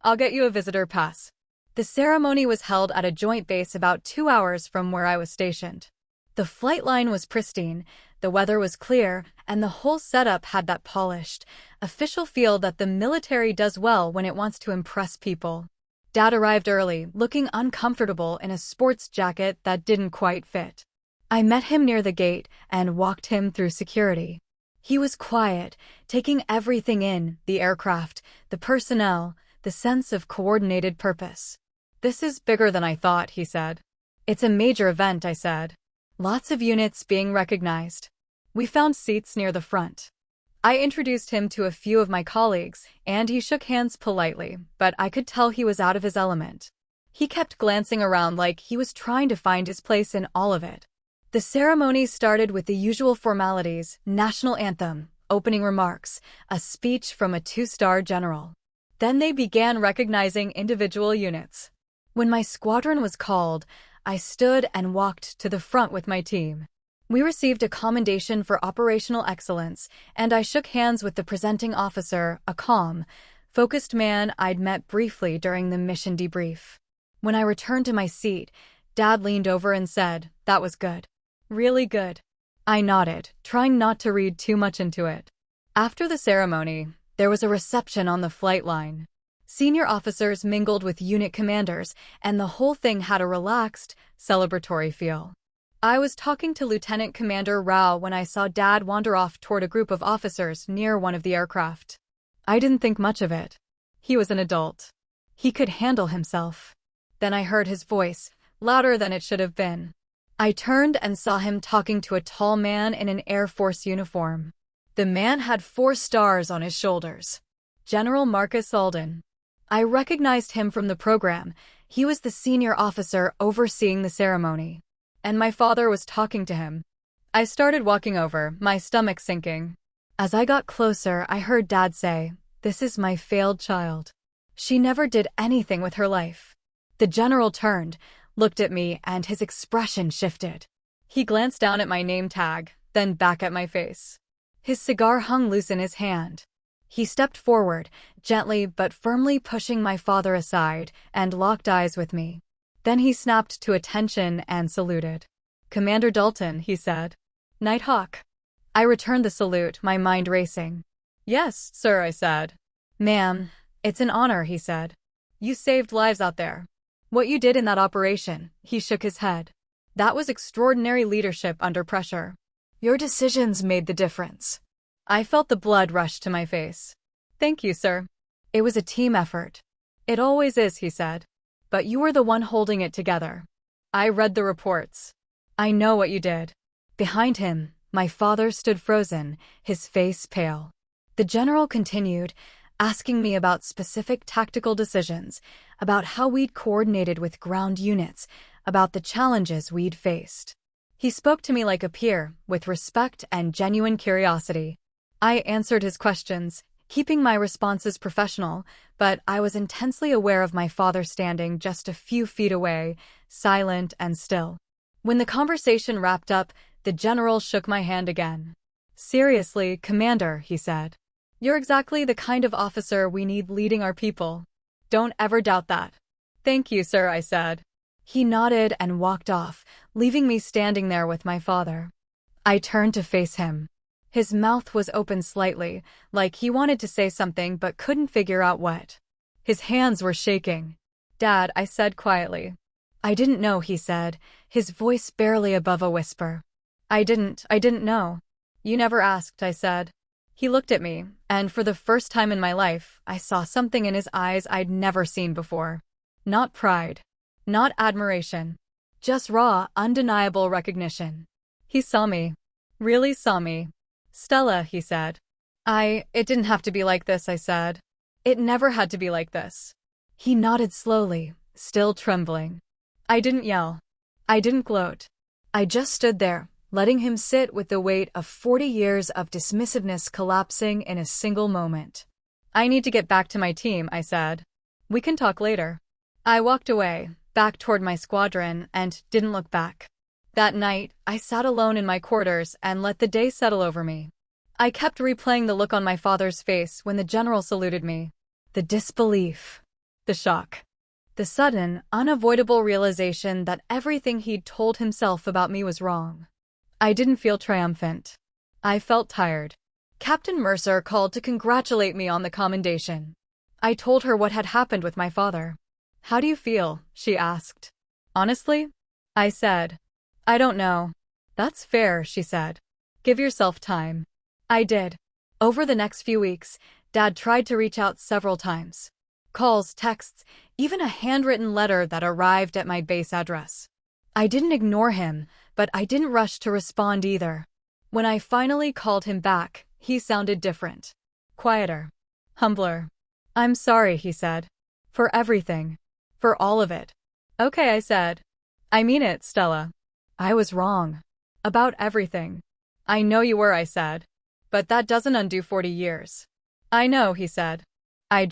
I'll get you a visitor pass. The ceremony was held at a joint base about 2 hours from where I was stationed. The flight line was pristine, the weather was clear, and the whole setup had that polished, official feel that the military does well when it wants to impress people. Dad arrived early, looking uncomfortable in a sports jacket that didn't quite fit. I met him near the gate and walked him through security. He was quiet, taking everything in, the aircraft, the personnel, the sense of coordinated purpose. This is bigger than I thought, he said. It's a major event, I said. Lots of units being recognized. We found seats near the front. I introduced him to a few of my colleagues, and he shook hands politely, but I could tell he was out of his element. He kept glancing around like he was trying to find his place in all of it. The ceremony started with the usual formalities: national anthem, opening remarks, a speech from a two-star general. Then they began recognizing individual units. When my squadron was called, I stood and walked to the front with my team. We received a commendation for operational excellence, and I shook hands with the presenting officer, a calm, focused man I'd met briefly during the mission debrief. When I returned to my seat, Dad leaned over and said, "That was good. Really good." I nodded, trying not to read too much into it. After the ceremony, there was a reception on the flight line. Senior officers mingled with unit commanders, and the whole thing had a relaxed, celebratory feel. I was talking to Lieutenant Commander Rao when I saw Dad wander off toward a group of officers near one of the aircraft. I didn't think much of it. He was an adult. He could handle himself. Then I heard his voice, louder than it should have been. I turned and saw him talking to a tall man in an Air Force uniform. The man had 4 stars on his shoulders. General Marcus Alden. I recognized him from the program. He was the senior officer overseeing the ceremony. And my father was talking to him. I started walking over, my stomach sinking. As I got closer, I heard Dad say, "This is my failed child. She never did anything with her life." The general turned, looked at me, and his expression shifted. He glanced down at my name tag, then back at my face. His cigar hung loose in his hand. He stepped forward, gently but firmly pushing my father aside, and locked eyes with me. Then he snapped to attention and saluted. "Commander Dalton," he said. "Nighthawk." I returned the salute, my mind racing. "Yes, sir," I said. "Ma'am, it's an honor," he said. "You saved lives out there. What you did in that operation," he shook his head. "That was extraordinary leadership under pressure. Your decisions made the difference." I felt the blood rush to my face. "Thank you, sir. It was a team effort." "It always is," he said. "But you were the one holding it together." I read the reports. "I know what you did." Behind him, my father stood frozen, his face pale. The general continued, asking me about specific tactical decisions, about how we'd coordinated with ground units, about the challenges we'd faced. He spoke to me like a peer, with respect and genuine curiosity. I answered his questions, keeping my responses professional, but I was intensely aware of my father standing just a few feet away, silent and still. When the conversation wrapped up, the general shook my hand again. "Seriously, Commander," he said. "You're exactly the kind of officer we need leading our people. Don't ever doubt that." "Thank you, sir," I said. He nodded and walked off, leaving me standing there with my father. I turned to face him. His mouth was open slightly, like he wanted to say something but couldn't figure out what. His hands were shaking. "Dad," I said quietly. "I didn't know," he said, his voice barely above a whisper. I didn't know." "You never asked," I said. He looked at me, and for the first time in my life, I saw something in his eyes I'd never seen before. Not pride. Not admiration. Just raw, undeniable recognition. He saw me. Really saw me. "Stella," he said. It didn't have to be like this," I said. "It never had to be like this." He nodded slowly, still trembling. I didn't yell. I didn't gloat. I just stood there, letting him sit with the weight of 40 years of dismissiveness collapsing in a single moment. "I need to get back to my team," I said. "We can talk later." I walked away, back toward my squadron, and didn't look back. That night, I sat alone in my quarters and let the day settle over me. I kept replaying the look on my father's face when the general saluted me. The disbelief. The shock. The sudden, unavoidable realization that everything he'd told himself about me was wrong. I didn't feel triumphant. I felt tired. Captain Mercer called to congratulate me on the commendation. I told her what had happened with my father. "How do you feel?" she asked. "Honestly?" I said. "I don't know." "That's fair," she said. "Give yourself time." I did. Over the next few weeks, Dad tried to reach out several times. Calls, texts, even a handwritten letter that arrived at my base address. I didn't ignore him, but I didn't rush to respond either. When I finally called him back, he sounded different. Quieter. Humbler. "I'm sorry," he said. "For everything. For all of it." "Okay," I said. "I mean it, Stella. I was wrong. About everything." "I know you were," I said. But that doesn't undo 40 years. I know, he said. I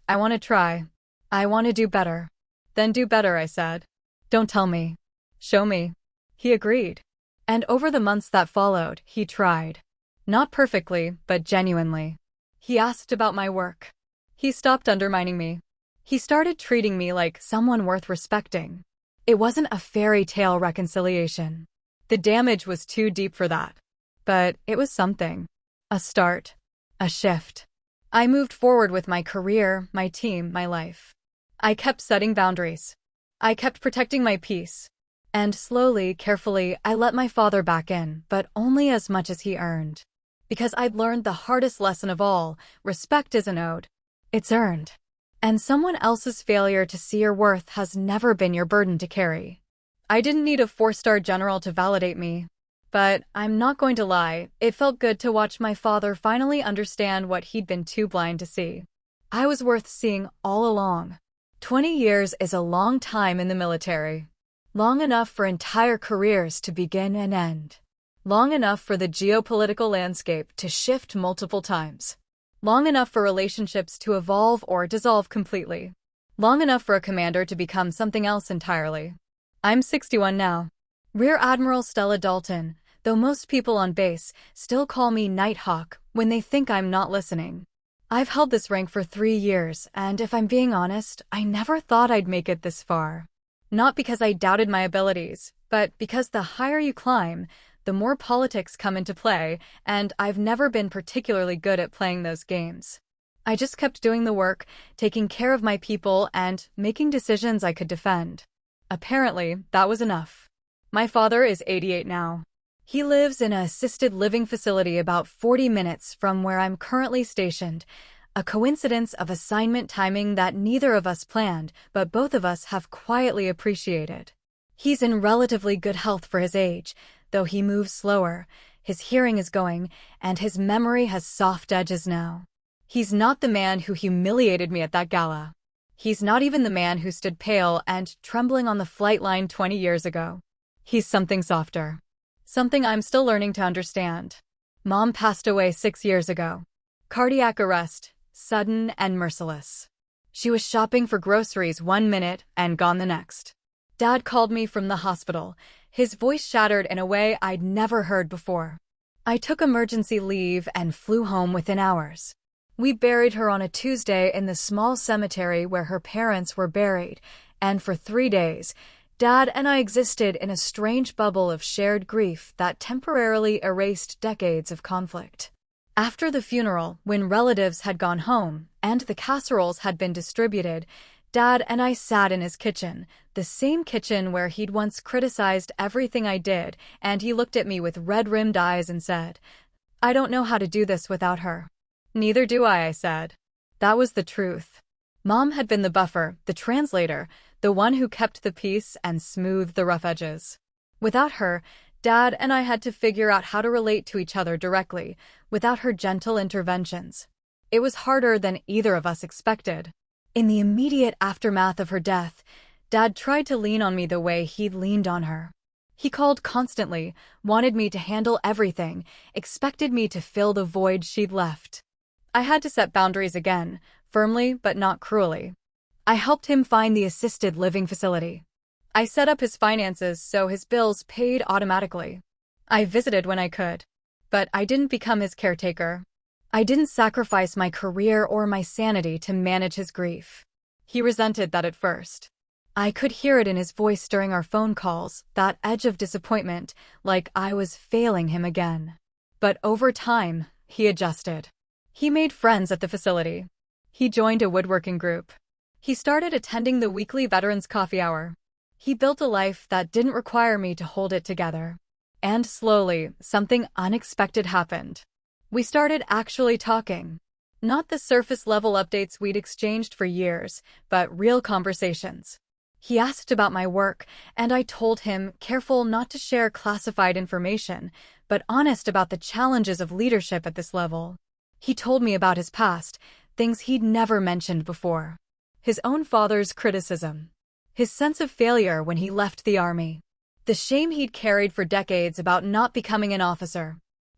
want to try. I want to do better. Then do better, I said. Don't tell me. Show me. He agreed. And over the months that followed, he tried. Not perfectly, but genuinely. He asked about my work. He stopped undermining me. He started treating me like someone worth respecting. It wasn't a fairy tale reconciliation. The damage was too deep for that. But it was something. A start. A shift. I moved forward with my career, my team, my life. I kept setting boundaries. I kept protecting my peace. And slowly, carefully, I let my father back in, but only as much as he earned. Because I'd learned the hardest lesson of all: respect isn't owed. It's earned. And someone else's failure to see your worth has never been your burden to carry. I didn't need a 4-star general to validate me. But I'm not going to lie, it felt good to watch my father finally understand what he'd been too blind to see. I was worth seeing all along. 20 years is a long time in the military. Long enough for entire careers to begin and end. Long enough for the geopolitical landscape to shift multiple times. Long enough for relationships to evolve or dissolve completely. Long enough for a commander to become something else entirely. I'm 61 now. Rear Admiral Stella Dalton, though most people on base still call me Nighthawk when they think I'm not listening. I've held this rank for 3 years, and if I'm being honest, I never thought I'd make it this far. Not because I doubted my abilities, but because the higher you climb, the more politics come into play, and I've never been particularly good at playing those games. I just kept doing the work, taking care of my people, and making decisions I could defend. Apparently, that was enough. My father is 88 now. He lives in an assisted living facility about 40 minutes from where I'm currently stationed, a coincidence of assignment timing that neither of us planned, but both of us have quietly appreciated. He's in relatively good health for his age, though he moves slower, his hearing is going, and his memory has soft edges now. He's not the man who humiliated me at that gala. He's not even the man who stood pale and trembling on the flight line 20 years ago. He's something softer. Something I'm still learning to understand. Mom passed away 6 years ago. Cardiac arrest, sudden and merciless. She was shopping for groceries 1 minute and gone the next. Dad called me from the hospital, his voice shattered in a way I'd never heard before. I took emergency leave and flew home within hours. We buried her on a Tuesday in the small cemetery where her parents were buried, and for 3 days, Dad and I existed in a strange bubble of shared grief that temporarily erased decades of conflict. After the funeral, when relatives had gone home and the casseroles had been distributed, Dad and I sat in his kitchen, the same kitchen where he'd once criticized everything I did, and he looked at me with red-rimmed eyes and said, "I don't know how to do this without her." "Neither do I said. That was the truth. Mom had been the buffer, the translator, the one who kept the peace and smoothed the rough edges. Without her, Dad and I had to figure out how to relate to each other directly, without her gentle interventions. It was harder than either of us expected. In the immediate aftermath of her death, Dad tried to lean on me the way he'd leaned on her. He called constantly, wanted me to handle everything, expected me to fill the void she'd left. I had to set boundaries again, firmly but not cruelly. I helped him find the assisted living facility. I set up his finances so his bills paid automatically. I visited when I could. But I didn't become his caretaker. I didn't sacrifice my career or my sanity to manage his grief. He resented that at first. I could hear it in his voice during our phone calls, that edge of disappointment, like I was failing him again. But over time, he adjusted. He made friends at the facility. He joined a woodworking group. He started attending the weekly Veterans Coffee Hour. He built a life that didn't require me to hold it together. And slowly, something unexpected happened. We started actually talking. Not the surface-level updates we'd exchanged for years, but real conversations. He asked about my work, and I told him, careful not to share classified information, but honest about the challenges of leadership at this level. He told me about his past, things he'd never mentioned before. His own father's criticism. His sense of failure when he left the army. The shame he'd carried for decades about not becoming an officer.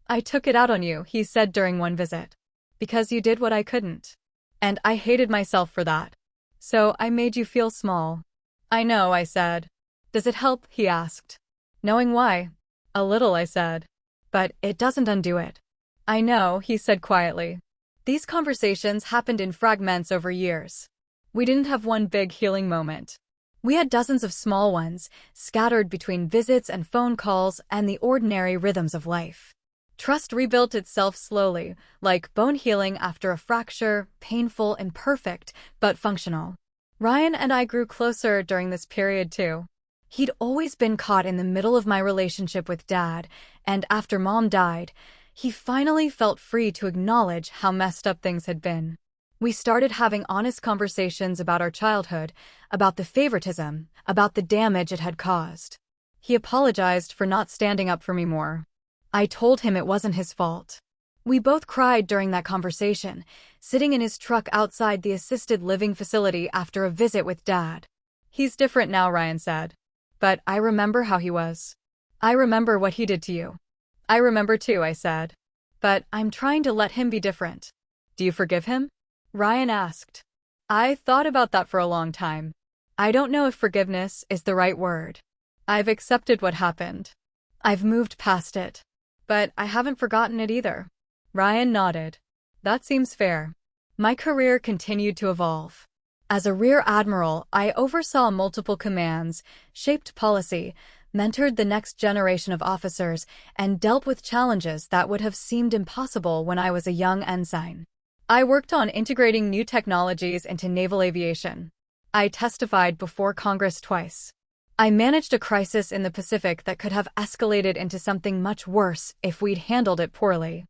I took it out on you, he said during one visit. Because you did what I couldn't. And I hated myself for that. So I made you feel small. I know, I said. Does it help, he asked. Knowing why? A little, I said. But it doesn't undo it. I know, he said quietly. These conversations happened in fragments over years. We didn't have one big healing moment. We had dozens of small ones, scattered between visits and phone calls and the ordinary rhythms of life. Trust rebuilt itself slowly, like bone healing after a fracture, painful, imperfect, but functional. Ryan and I grew closer during this period too. He'd always been caught in the middle of my relationship with Dad, and after Mom died, he finally felt free to acknowledge how messed up things had been. We started having honest conversations about our childhood, about the favoritism, about the damage it had caused. He apologized for not standing up for me more. I told him it wasn't his fault. We both cried during that conversation, sitting in his truck outside the assisted living facility after a visit with Dad. He's different now, Ryan said. But I remember how he was. I remember what he did to you. I remember too, I said. But I'm trying to let him be different. Do you forgive him? Ryan asked. I thought about that for a long time. I don't know if forgiveness is the right word. I've accepted what happened. I've moved past it. But I haven't forgotten it either. Ryan nodded. That seems fair. My career continued to evolve. As a Rear Admiral, I oversaw multiple commands, shaped policy, mentored the next generation of officers, and dealt with challenges that would have seemed impossible when I was a young ensign. I worked on integrating new technologies into naval aviation. I testified before Congress twice. I managed a crisis in the Pacific that could have escalated into something much worse if we'd handled it poorly.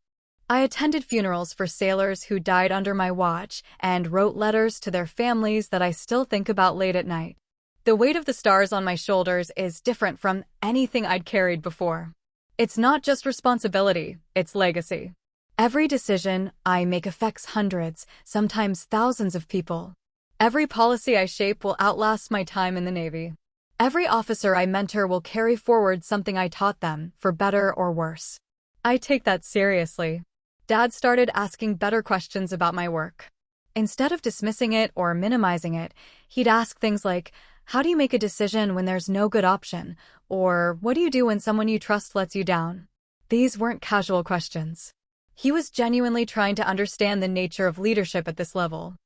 I attended funerals for sailors who died under my watch and wrote letters to their families that I still think about late at night. The weight of the stars on my shoulders is different from anything I'd carried before. It's not just responsibility, it's legacy. Every decision I make affects hundreds, sometimes thousands of people. Every policy I shape will outlast my time in the Navy. Every officer I mentor will carry forward something I taught them, for better or worse. I take that seriously. Dad started asking better questions about my work. Instead of dismissing it or minimizing it, he'd ask things like, how do you make a decision when there's no good option? Or what do you do when someone you trust lets you down? These weren't casual questions. He was genuinely trying to understand the nature of leadership at this level.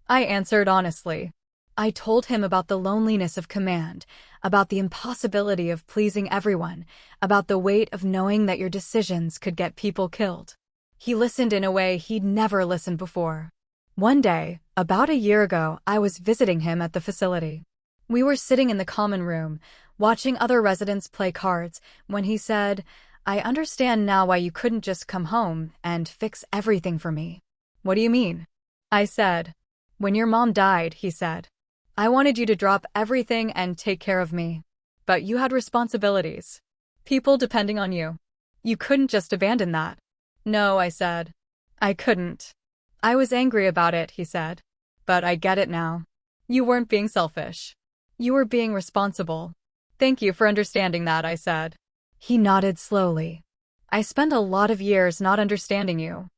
I answered honestly. I told him about the loneliness of command, about the impossibility of pleasing everyone, about the weight of knowing that your decisions could get people killed. He listened in a way he'd never listened before. One day, about a year ago, I was visiting him at the facility. We were sitting in the common room, watching other residents play cards, when he said, I understand now why you couldn't just come home and fix everything for me. What do you mean? I said. When your mom died, he said. I wanted you to drop everything and take care of me. But you had responsibilities. People depending on you. You couldn't just abandon that. No, I said. I couldn't. I was angry about it, he said. But I get it now. You weren't being selfish. You were being responsible. Thank you for understanding that, I said. He nodded slowly. I spent a lot of years not understanding you.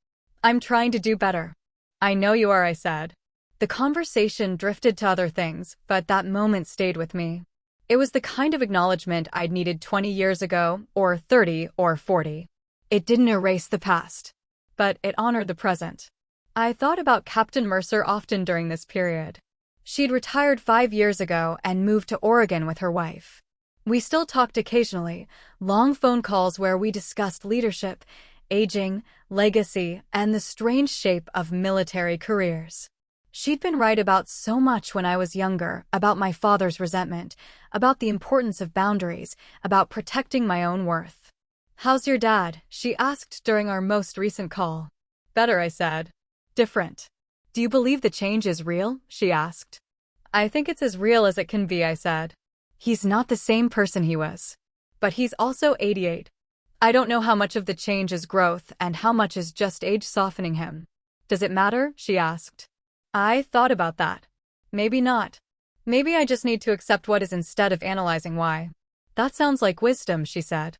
I'm trying to do better. I know you are, I said. The conversation drifted to other things, but that moment stayed with me. It was the kind of acknowledgement I'd needed 20 years ago, or 30, or 40. It didn't erase the past, but it honored the present. I thought about Captain Mercer often during this period. She'd retired 5 years ago and moved to Oregon with her wife. We still talked occasionally, long phone calls where we discussed leadership, aging, legacy, and the strange shape of military careers. She'd been right about so much when I was younger, about my father's resentment, about the importance of boundaries, about protecting my own worth. How's your dad? She asked during our most recent call. Better, I said. Different. Do you believe the change is real? She asked. I think it's as real as it can be, I said. He's not the same person he was. But he's also 88. I don't know how much of the change is growth and how much is just age softening him. Does it matter? She asked. I thought about that. Maybe not. Maybe I just need to accept what is instead of analyzing why. That sounds like wisdom, she said.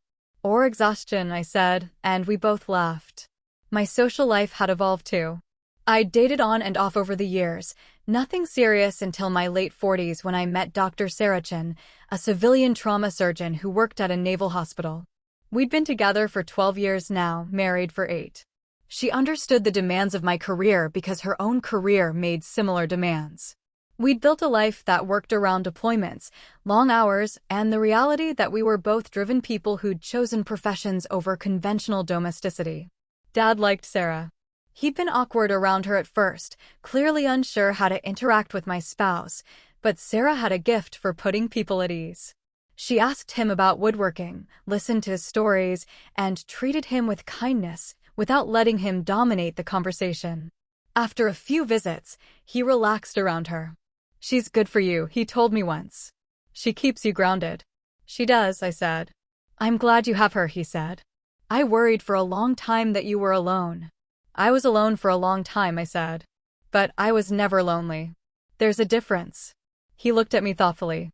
Or exhaustion, I said, and we both laughed. My social life had evolved too. I'd dated on and off over the years, nothing serious until my late 40s when I met Dr. Sarachin, a civilian trauma surgeon who worked at a naval hospital. We'd been together for 12 years now, married for 8. She understood the demands of my career because her own career made similar demands. We'd built a life that worked around deployments, long hours, and the reality that we were both driven people who'd chosen professions over conventional domesticity. Dad liked Sarah. He'd been awkward around her at first, clearly unsure how to interact with my spouse, but Sarah had a gift for putting people at ease. She asked him about woodworking, listened to his stories, and treated him with kindness without letting him dominate the conversation. After a few visits, he relaxed around her. "She's good for you," he told me once. "She keeps you grounded." "She does," I said. "I'm glad you have her," he said. "I worried for a long time that you were alone." "I was alone for a long time," I said. "But I was never lonely." "There's a difference." He looked at me thoughtfully.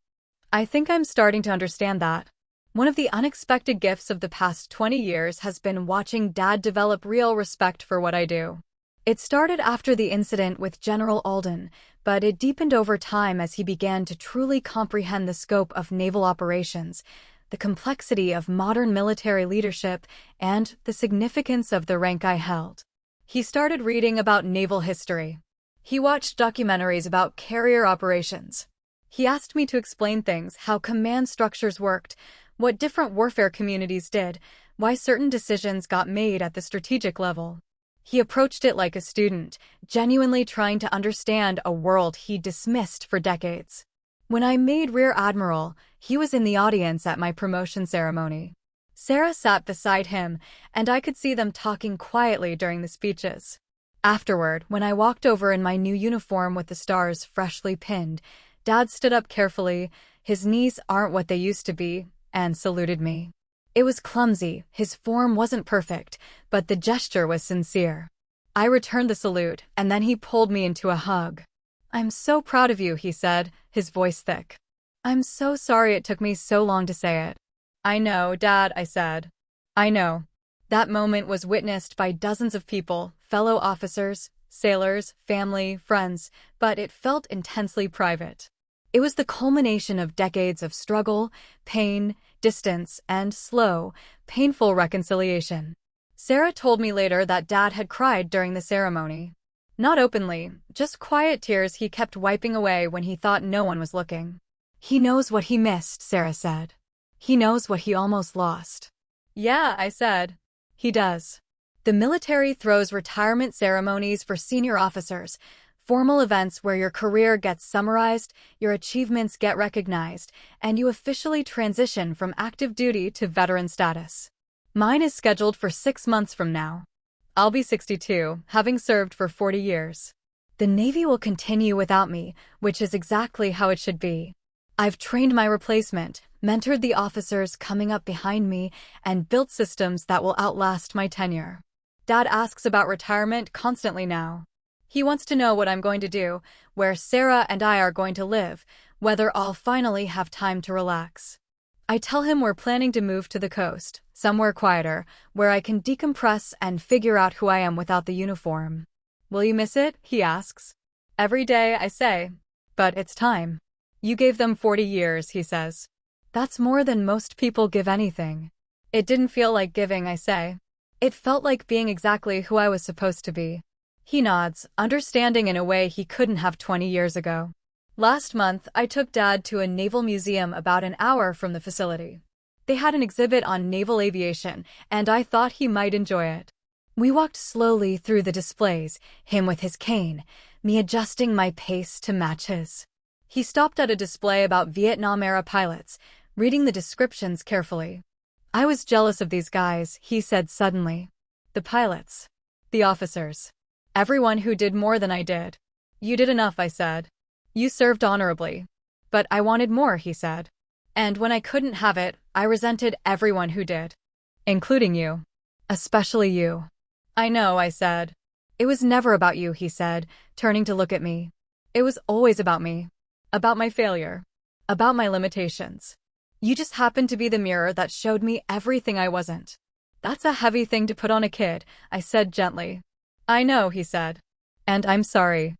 "I think I'm starting to understand that." One of the unexpected gifts of the past 20 years has been watching Dad develop real respect for what I do. It started after the incident with General Alden, but it deepened over time as he began to truly comprehend the scope of naval operations, the complexity of modern military leadership, and the significance of the rank I held. He started reading about naval history. He watched documentaries about carrier operations. He asked me to explain things, how command structures worked, what different warfare communities did, why certain decisions got made at the strategic level. He approached it like a student, genuinely trying to understand a world he dismissed for decades. When I made Rear Admiral, he was in the audience at my promotion ceremony. Sarah sat beside him, and I could see them talking quietly during the speeches. Afterward, when I walked over in my new uniform with the stars freshly pinned, Dad stood up carefully, his knees aren't what they used to be, and saluted me. It was clumsy, his form wasn't perfect, but the gesture was sincere. I returned the salute, and then he pulled me into a hug. "I'm so proud of you," he said, his voice thick. "I'm so sorry it took me so long to say it." "I know, Dad," I said. "I know." That moment was witnessed by dozens of people, fellow officers, sailors, family, friends, but it felt intensely private. It was the culmination of decades of struggle, pain, distance, and slow, painful reconciliation. Sarah told me later that Dad had cried during the ceremony. Not openly, just quiet tears he kept wiping away when he thought no one was looking. "He knows what he missed," Sarah said. "He knows what he almost lost." "Yeah," I said. "He does." The military throws retirement ceremonies for senior officers, formal events where your career gets summarized, your achievements get recognized, and you officially transition from active duty to veteran status. Mine is scheduled for 6 months from now. I'll be 62, having served for 40 years. The Navy will continue without me, which is exactly how it should be. I've trained my replacement, mentored the officers coming up behind me, and built systems that will outlast my tenure. Dad asks about retirement constantly now. He wants to know what I'm going to do, where Sarah and I are going to live, whether I'll finally have time to relax. I tell him we're planning to move to the coast, somewhere quieter, where I can decompress and figure out who I am without the uniform. "Will you miss it?" he asks. "Every day," I say. "But it's time." "You gave them 40 years, he says. "That's more than most people give anything." "It didn't feel like giving," I say. "It felt like being exactly who I was supposed to be." He nods, understanding in a way he couldn't have 20 years ago. Last month, I took Dad to a naval museum about an hour from the facility. They had an exhibit on naval aviation, and I thought he might enjoy it. We walked slowly through the displays, him with his cane, me adjusting my pace to match his. He stopped at a display about Vietnam-era pilots, reading the descriptions carefully. "I was jealous of these guys," he said suddenly. "The pilots. The officers. Everyone who did more than I did." "You did enough," I said. "You served honorably." "But I wanted more," he said. "And when I couldn't have it, I resented everyone who did. Including you. Especially you." "I know," I said. "It was never about you," he said, turning to look at me. "It was always about me. About my failure. About my limitations. You just happened to be the mirror that showed me everything I wasn't. That's a heavy thing to put on a kid, I said gently. I know, he said. And I'm sorry.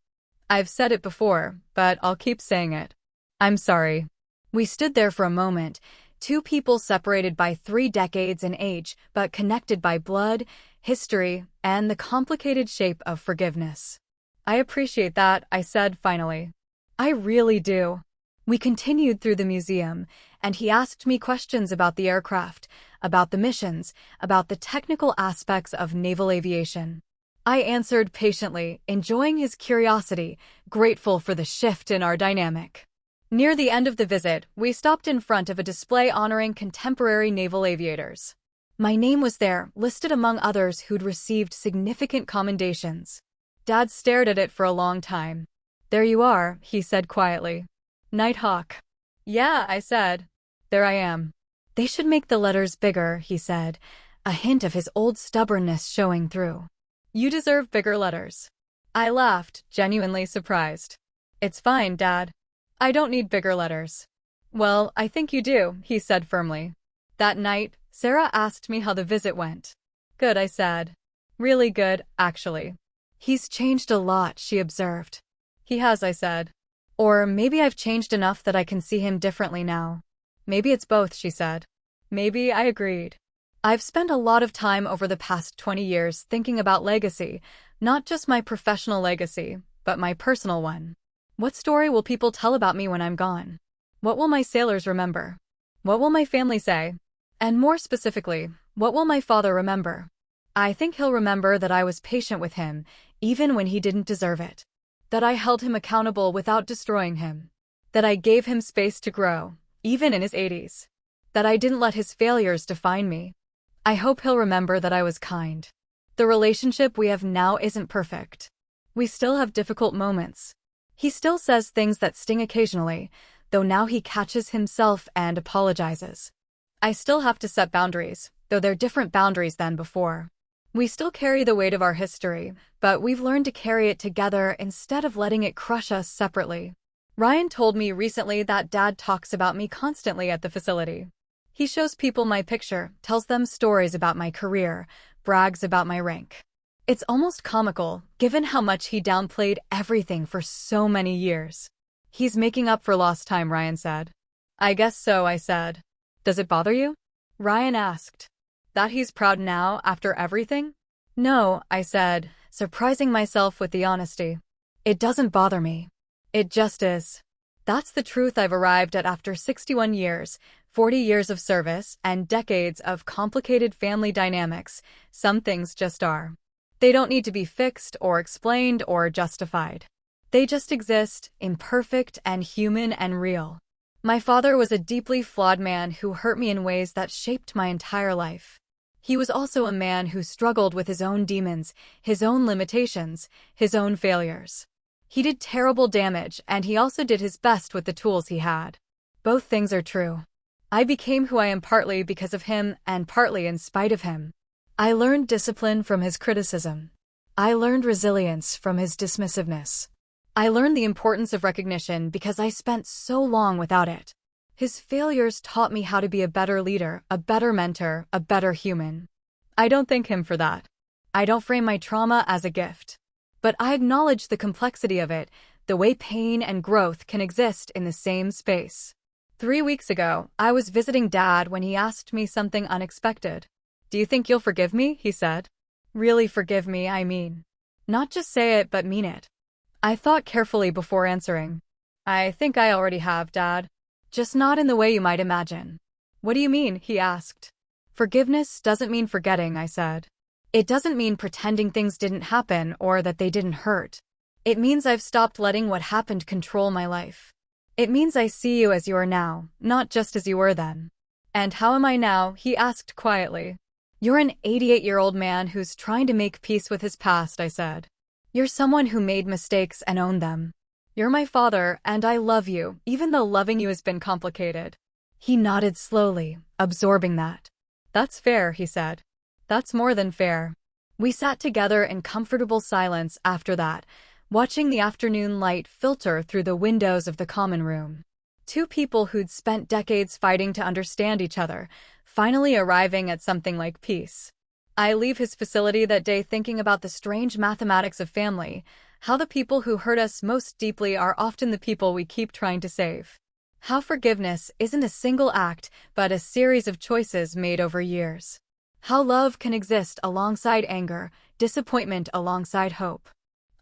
I've said it before, but I'll keep saying it. I'm sorry. We stood there for a moment, two people separated by 3 decades in age, but connected by blood, history, and the complicated shape of forgiveness. I appreciate that, I said finally. I really do. We continued through the museum, and he asked me questions about the aircraft, about the missions, about the technical aspects of naval aviation. I answered patiently, enjoying his curiosity, grateful for the shift in our dynamic. Near the end of the visit, we stopped in front of a display honoring contemporary naval aviators. My name was there, listed among others who'd received significant commendations. Dad stared at it for a long time. There you are, he said quietly. Nighthawk. Yeah, I said. There I am. They should make the letters bigger, he said, a hint of his old stubbornness showing through. You deserve bigger letters. I laughed, genuinely surprised. It's fine, Dad. I don't need bigger letters. Well, I think you do, he said firmly. That night, Sarah asked me how the visit went. Good, I said. Really good, actually. He's changed a lot, she observed. He has, I said. Or maybe I've changed enough that I can see him differently now. Maybe it's both, she said. Maybe, I agreed. I've spent a lot of time over the past 20 years thinking about legacy, not just my professional legacy, but my personal one. What story will people tell about me when I'm gone? What will my sailors remember? What will my family say? And more specifically, what will my father remember? I think he'll remember that I was patient with him, even when he didn't deserve it. That I held him accountable without destroying him. That I gave him space to grow, even in his 80s. That I didn't let his failures define me. I hope he'll remember that I was kind. The relationship we have now isn't perfect. We still have difficult moments. He still says things that sting occasionally, though now he catches himself and apologizes. I still have to set boundaries, though they're different boundaries than before. We still carry the weight of our history, but we've learned to carry it together instead of letting it crush us separately. Ryan told me recently that Dad talks about me constantly at the facility. He shows people my picture, tells them stories about my career, brags about my rank. It's almost comical, given how much he downplayed everything for so many years. He's making up for lost time, Ryan said. I guess so, I said. Does it bother you? Ryan asked. That he's proud now after everything? No, I said, surprising myself with the honesty. It doesn't bother me. It just is. That's the truth I've arrived at after 61 years, 40 years of service, and decades of complicated family dynamics. Some things just are. They don't need to be fixed or explained or justified. They just exist, imperfect and human and real. My father was a deeply flawed man who hurt me in ways that shaped my entire life. He was also a man who struggled with his own demons, his own limitations, his own failures. He did terrible damage, and he also did his best with the tools he had. Both things are true. I became who I am partly because of him and partly in spite of him. I learned discipline from his criticism. I learned resilience from his dismissiveness. I learned the importance of recognition because I spent so long without it. His failures taught me how to be a better leader, a better mentor, a better human. I don't thank him for that. I don't frame my trauma as a gift. But I acknowledge the complexity of it, the way pain and growth can exist in the same space. 3 weeks ago, I was visiting Dad when he asked me something unexpected. Do you think you'll forgive me? He said. Really forgive me, I mean. Not just say it, but mean it. I thought carefully before answering. I think I already have, Dad. Just not in the way you might imagine. What do you mean? He asked. Forgiveness doesn't mean forgetting, I said. It doesn't mean pretending things didn't happen or that they didn't hurt. It means I've stopped letting what happened control my life. It means I see you as you are now, not just as you were then. And how am I now? He asked quietly. You're an 88-year-old man who's trying to make peace with his past, I said. You're someone who made mistakes and owned them. You're my father, and I love you, even though loving you has been complicated. He nodded slowly, absorbing that. That's fair, he said. That's more than fair. We sat together in comfortable silence after that, watching the afternoon light filter through the windows of the common room. Two people who'd spent decades fighting to understand each other, finally arriving at something like peace. I leave his facility that day thinking about the strange mathematics of family, how the people who hurt us most deeply are often the people we keep trying to save. How forgiveness isn't a single act, but a series of choices made over years. How love can exist alongside anger, disappointment alongside hope.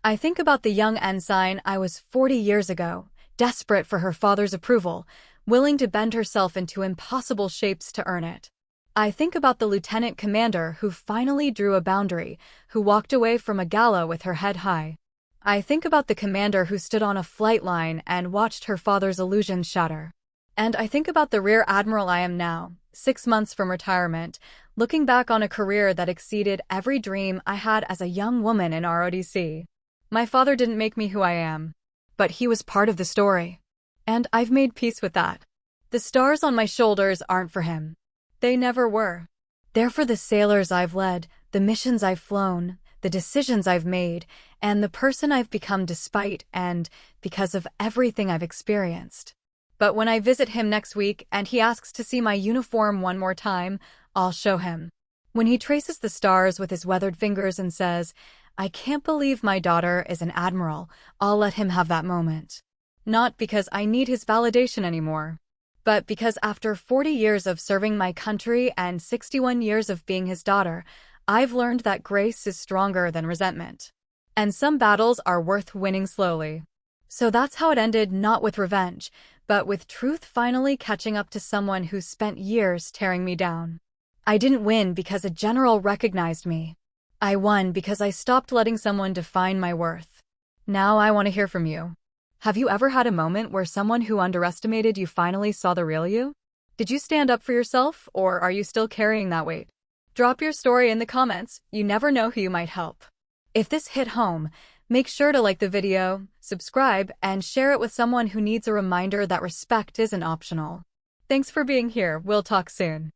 I think about the young ensign I was 40 years ago, desperate for her father's approval, willing to bend herself into impossible shapes to earn it. I think about the lieutenant commander who finally drew a boundary, who walked away from a gala with her head high. I think about the commander who stood on a flight line and watched her father's illusions shatter. And I think about the rear admiral I am now, 6 months from retirement, looking back on a career that exceeded every dream I had as a young woman in ROTC. My father didn't make me who I am, but he was part of the story. And I've made peace with that. The stars on my shoulders aren't for him. They never were. They're for the sailors I've led, the missions I've flown, the decisions I've made, and the person I've become despite and because of everything I've experienced. But when I visit him next week and he asks to see my uniform one more time, I'll show him. When he traces the stars with his weathered fingers and says, "I can't believe my daughter is an admiral," I'll let him have that moment. Not because I need his validation anymore, but because after 40 years of serving my country and 61 years of being his daughter, I've learned that grace is stronger than resentment. And some battles are worth winning slowly. So that's how it ended, not with revenge, but with truth finally catching up to someone who spent years tearing me down. I didn't win because a general recognized me. I won because I stopped letting someone define my worth. Now I want to hear from you. Have you ever had a moment where someone who underestimated you finally saw the real you? Did you stand up for yourself, or are you still carrying that weight? Drop your story in the comments. You never know who you might help. If this hit home, make sure to like the video, subscribe, and share it with someone who needs a reminder that respect isn't optional. Thanks for being here. We'll talk soon.